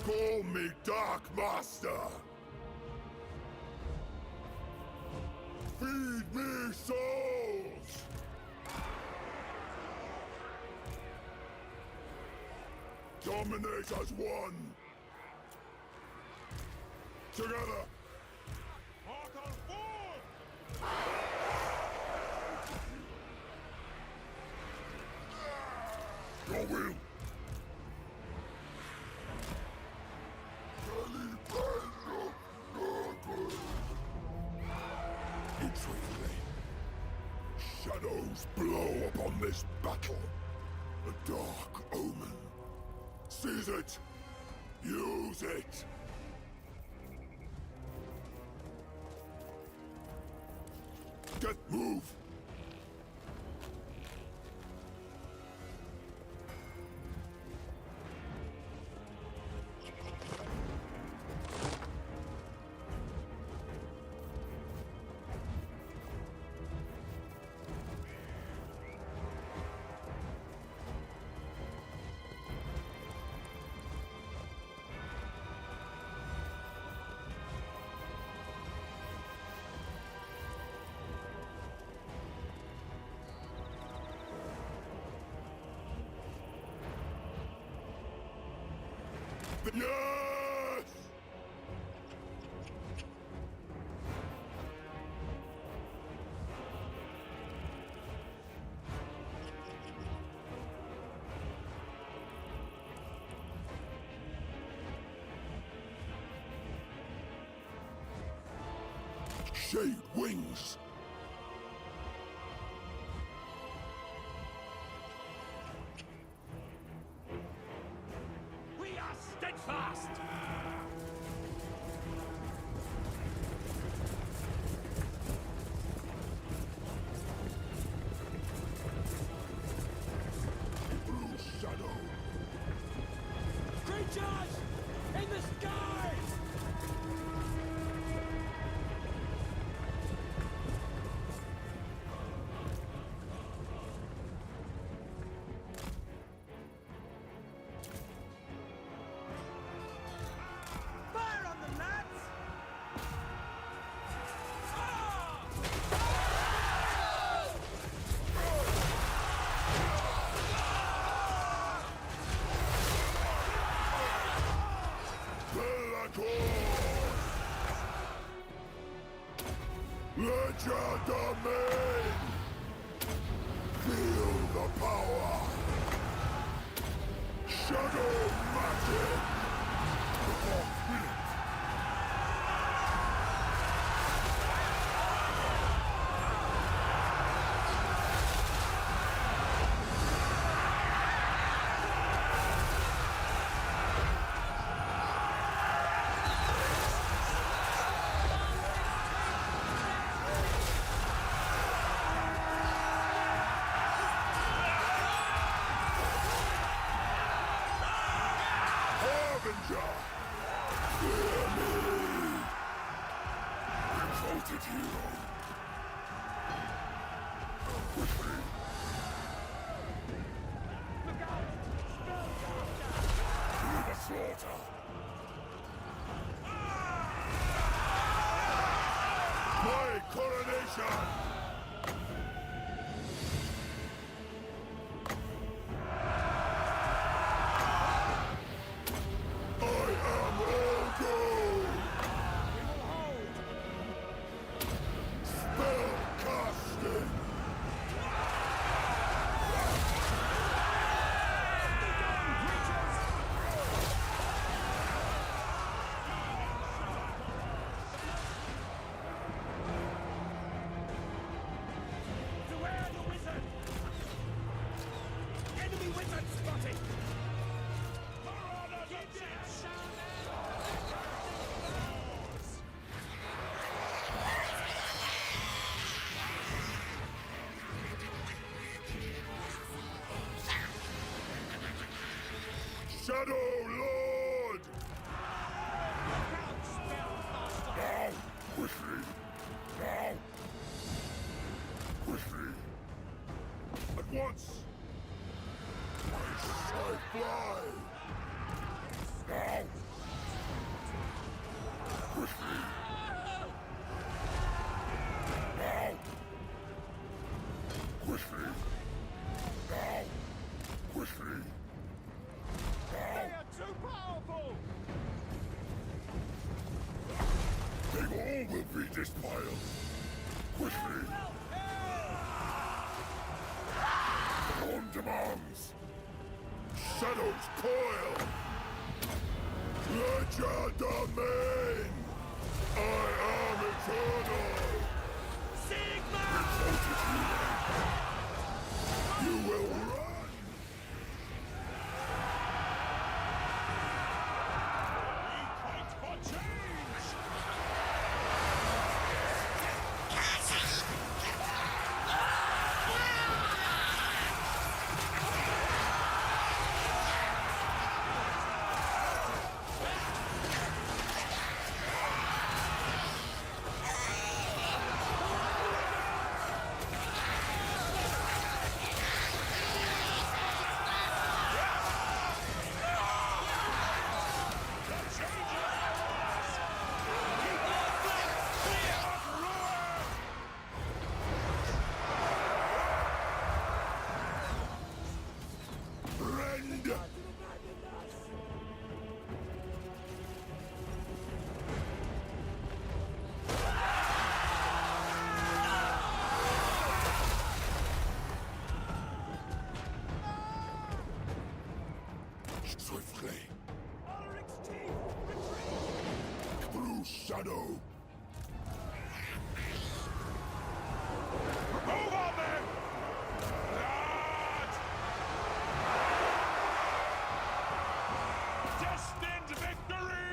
Call me Dark Master! Feed me souls! Dominate as one! Together! Mark on board! Your will! Shadows blow upon this battle. A dark omen. Seize it! Use it! Get move! Yes! Shade wings! We are steadfast! Blue shadow! Creatures! In the skies! Fire on the nuts! Legend domain! Feel the power! Shadow magic! Devoted hero. Quickly. To the slaughter. My coronation! Shadow Lord! Now! Quickly! Now! Quickly! At once! I fly! Now! Quickly! Now! Quickly! Now! Quickly! They are too powerful! They all will be dispiled! Quickly! On demands! Shadows coil! Legend domain! I am eternal! Sigma! You will run! Swiftly. Through shadow. Move on them! Blood! Destined victory!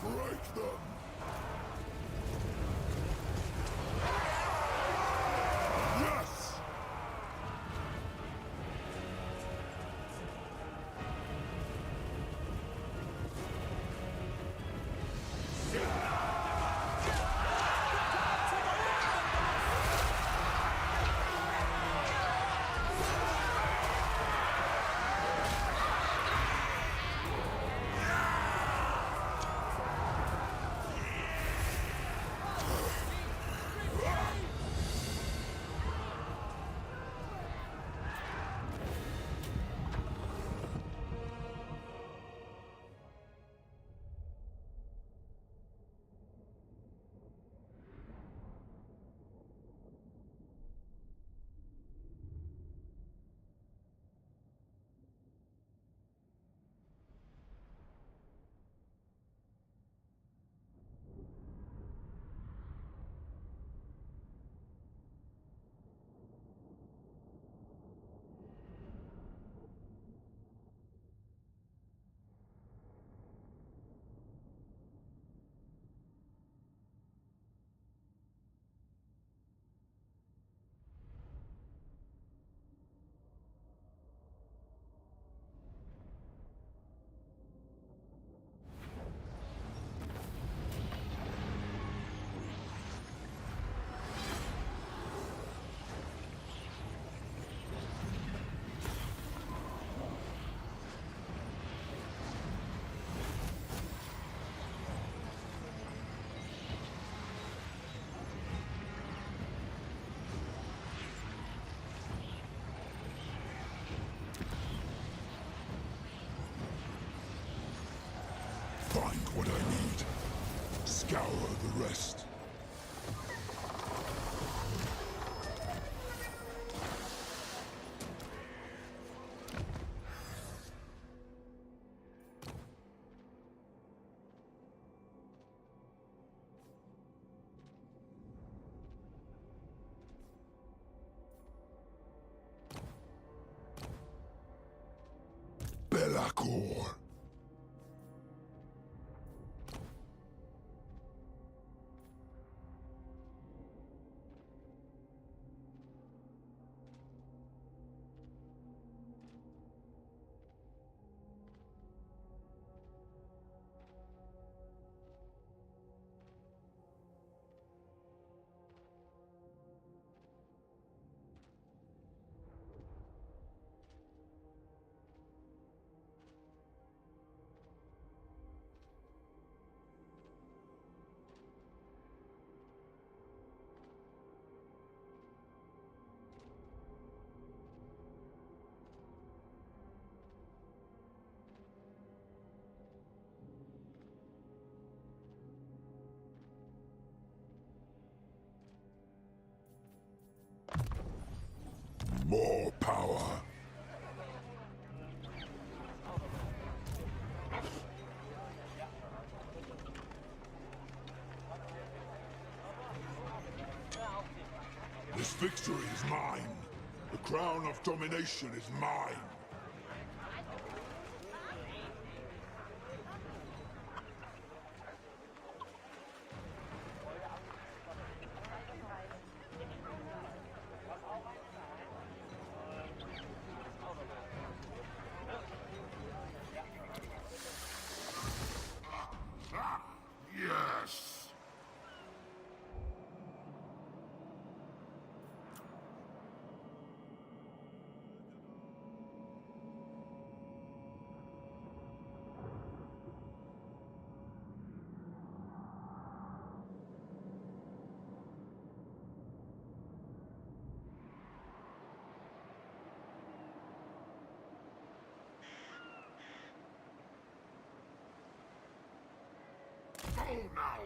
Break them! Yes! Find what I need. Scour the rest. Belacor. More power. This victory is mine. The crown of domination is mine. Yes! Go now!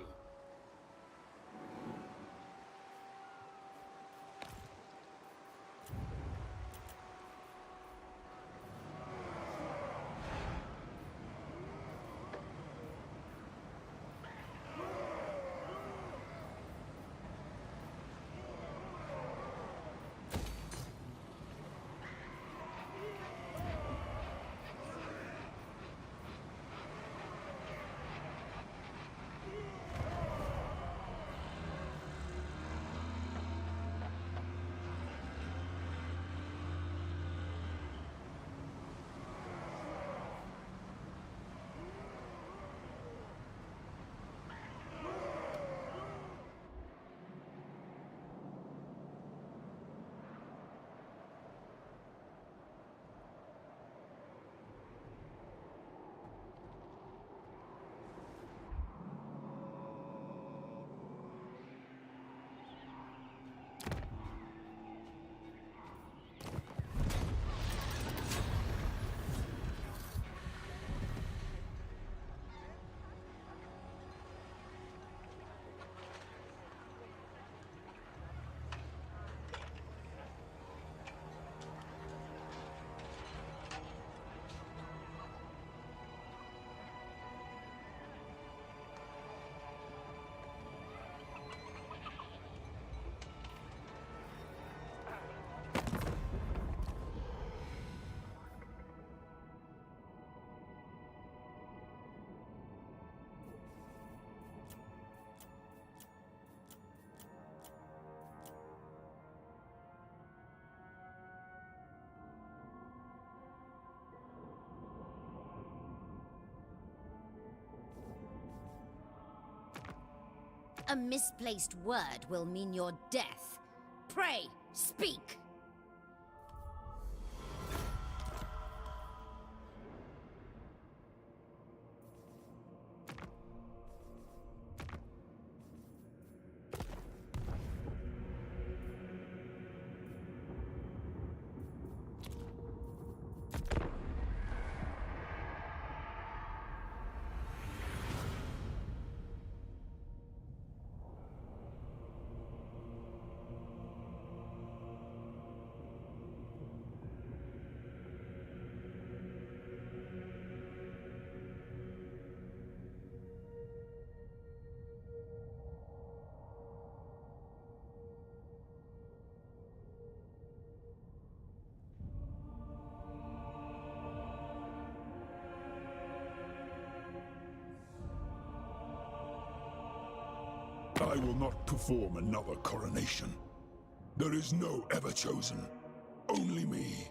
A misplaced word will mean your death. Pray, speak! I will not perform another coronation. There is no ever-chosen. Only me.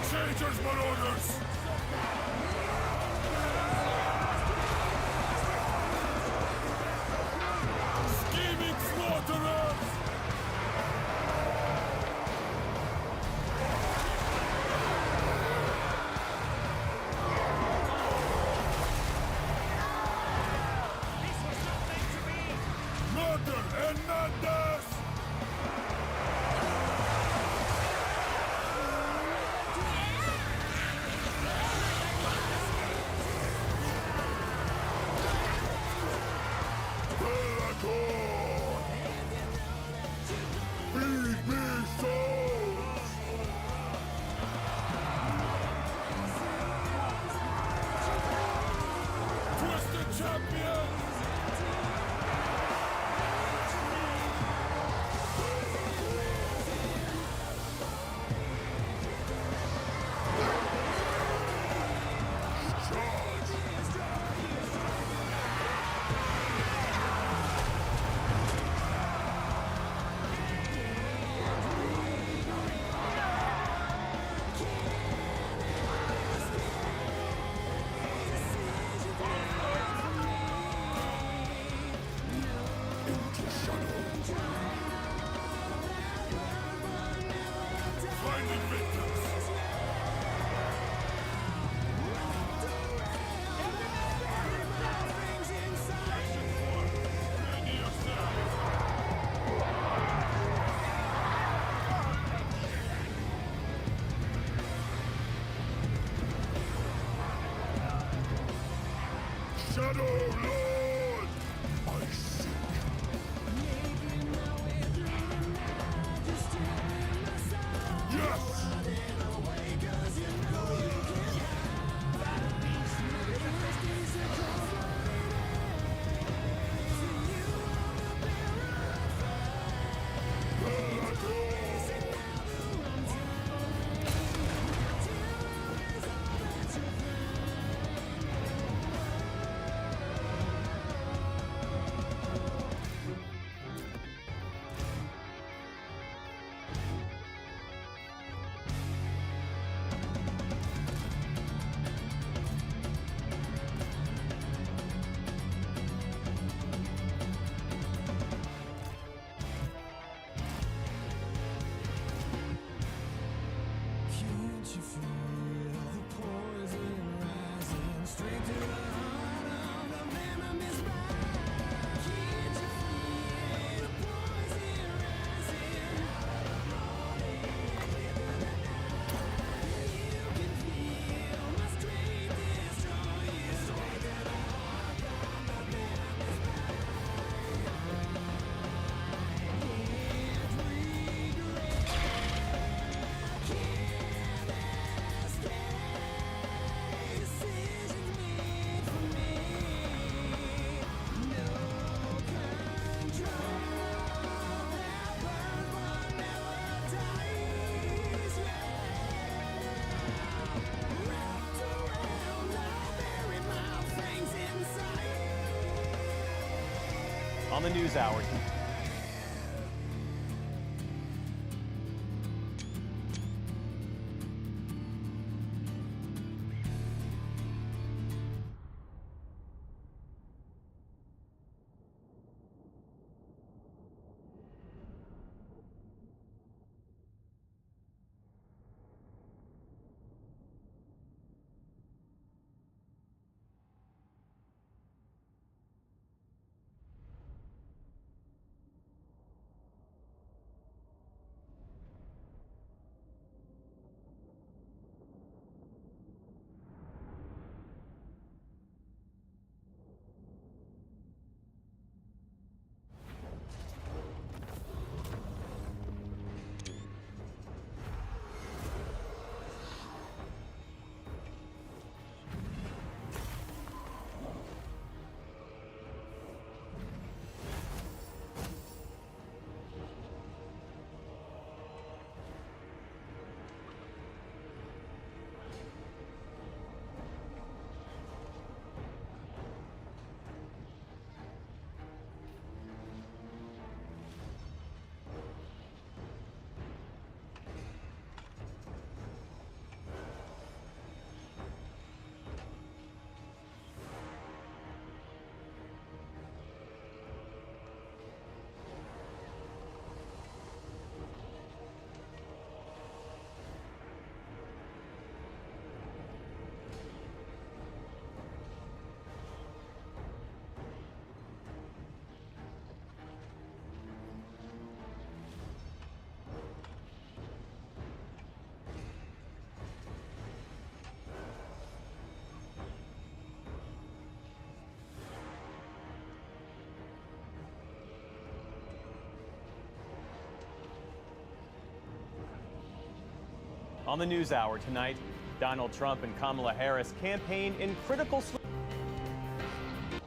Changes my orders! Scheming slaughterers! Murder and madness! Feed me souls! Twisted champions! Finding victims! Shadow Lord! I seek. Yes! On the news hour. On the NewsHour tonight, Donald Trump and Kamala Harris campaign in critical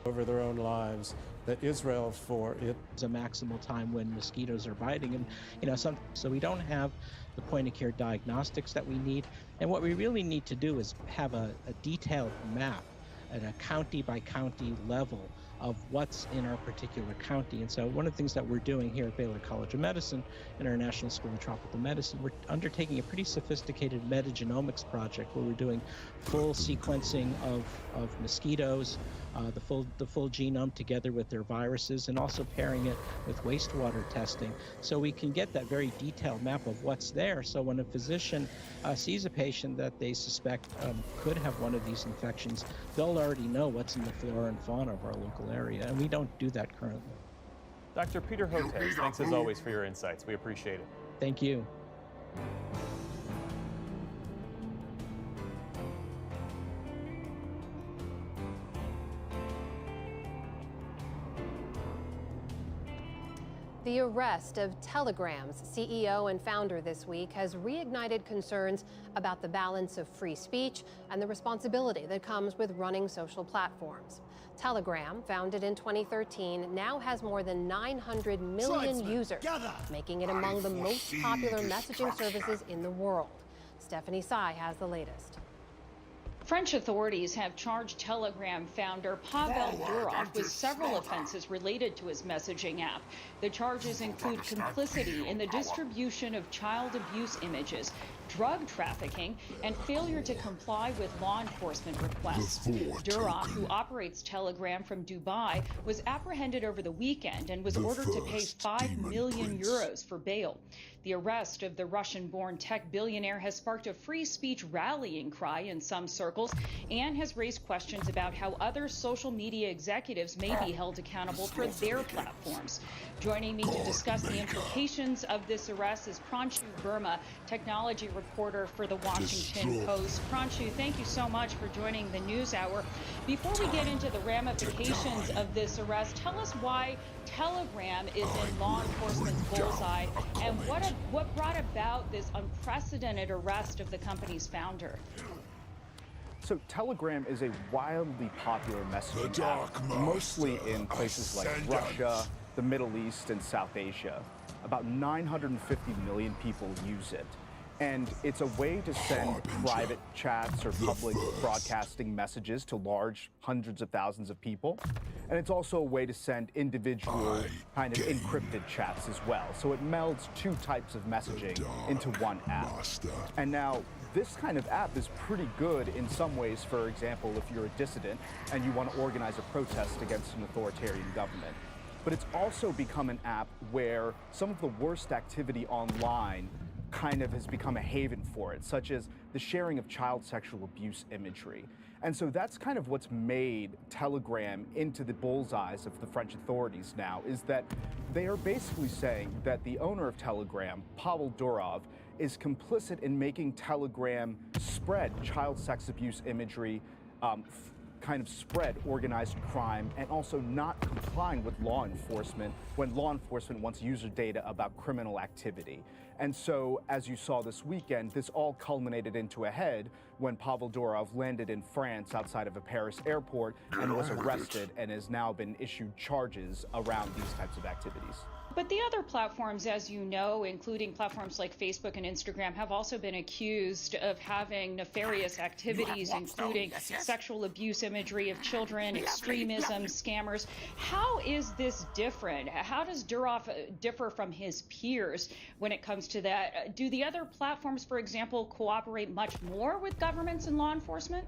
over their own lives, that Israel for it is a maximal time when mosquitoes are biting, and so we don't have the point of care diagnostics that we need, and what we really need to do is have a detailed map at a county by county level of what's in our particular county. And so one of the things that we're doing here at Baylor College of Medicine in our National School of Tropical Medicine, we're undertaking a pretty sophisticated metagenomics project where we're doing full sequencing of mosquitoes, the full genome together with their viruses, and also pairing it with wastewater testing so we can get that very detailed map of what's there. So when a physician sees a patient that they suspect could have one of these infections, they'll already know what's in the flora and fauna of our local area, and we don't do that currently. Dr. Peter Hotez, thanks as always for your insights. We appreciate it. Thank you. The arrest of Telegram's CEO and founder this week has reignited concerns about the balance of free speech and the responsibility that comes with running social platforms. Telegram, founded in 2013, now has more than 900 million users, making it among the most popular messaging services in the world. Stephanie Tsai has the latest. French authorities have charged Telegram founder Pavel Durov with several offenses related to his messaging app. The charges include complicity in the distribution of child abuse images, drug trafficking, and failure to comply with law enforcement requests. Durov, who operates Telegram from Dubai, was apprehended over the weekend and was ordered to pay 5 million euros for bail. The arrest of the Russian-born tech billionaire has sparked a free speech rallying cry in some circles and has raised questions about how other social media executives may be held accountable for their platforms. Joining me to discuss the implications of this arrest is Pranshu Verma, technology reporter for The Washington Post. Pranshu, thank you so much for joining the NewsHour. Before we get into the ramifications of this arrest, tell us why Telegram is in law enforcement's bullseye and what brought about this unprecedented arrest of the company's founder. So Telegram is a wildly popular messaging app, mostly in places like Russia, the Middle East, and South Asia. About 950 million people use it. And it's a way to send private chats or public broadcasting messages to large hundreds of thousands of people. And it's also a way to send individual kind of encrypted chats as well. So it melds two types of messaging into one app. And now this kind of app is pretty good in some ways. For example, if you're a dissident and you want to organize a protest against an authoritarian government. But it's also become an app where some of the worst activity online kind of has become a haven for it, such as the sharing of child sexual abuse imagery. And so that's kind of what's made Telegram into the bullseyes of the French authorities now, is that they are basically saying that the owner of Telegram, Pavel Durov, is complicit in making Telegram spread child sex abuse imagery, kind of spread organized crime, and also not complying with law enforcement when law enforcement wants user data about criminal activity. And so, as you saw this weekend, this all culminated into a head when Pavel Durov landed in France outside of a Paris airport and was arrested and has now been issued charges around these types of activities. But the other platforms, as you know, including platforms like Facebook and Instagram, have also been accused of having nefarious activities, including sexual abuse imagery of children, extremism, scammers. How is this different? How does Durov differ from his peers when it comes to that? Do the other platforms, for example, cooperate much more with governments and law enforcement?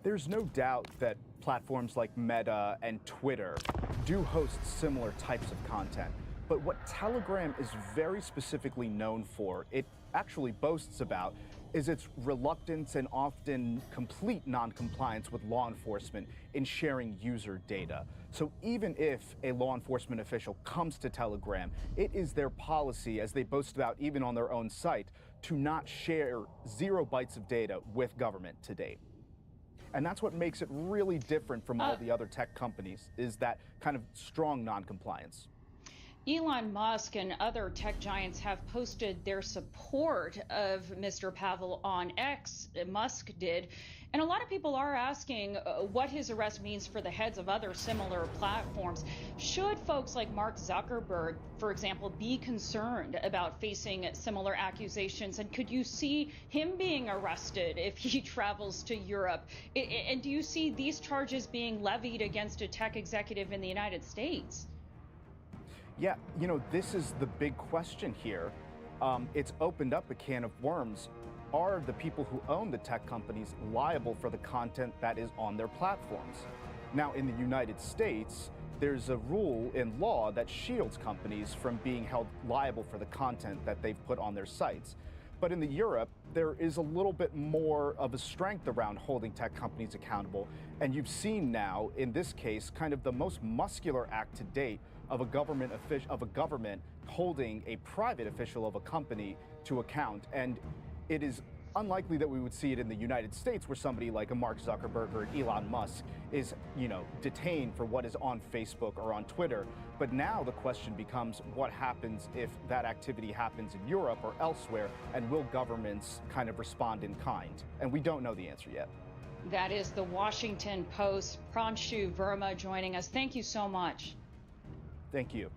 There's no doubt that platforms like Meta and Twitter do host similar types of content. But what Telegram is very specifically known for, it actually boasts about, is its reluctance and often complete non-compliance with law enforcement in sharing user data. So even if a law enforcement official comes to Telegram, it is their policy, as they boast about even on their own site, to not share 0 bytes of data with government to date. And that's what makes it really different from all the other tech companies, is that kind of strong non-compliance. Elon Musk and other tech giants have posted their support of Mr. Pavel on X. Musk did. And a lot of people are asking what his arrest means for the heads of other similar platforms. Should folks like Mark Zuckerberg, for example, be concerned about facing similar accusations? And could you see him being arrested if he travels to Europe? And do you see these charges being levied against a tech executive in the United States? Yeah, this is the big question here. It's opened up a can of worms. Are the people who own the tech companies liable for the content that is on their platforms? Now, in the United States, there's a rule in law that shields companies from being held liable for the content that they've put on their sites. But in Europe, there is a little bit more of a strength around holding tech companies accountable. And you've seen now, in this case, kind of the most muscular act to date of a government holding a private official of a company to account. And it is unlikely that we would see it in the United States, where somebody like a Mark Zuckerberg or an Elon Musk is, detained for what is on Facebook or on Twitter. But now the question becomes, what happens if that activity happens in Europe or elsewhere, and will governments kind of respond in kind? And we don't know the answer yet. That is the Washington Post. Pranshu Verma joining us. Thank you so much. Thank you.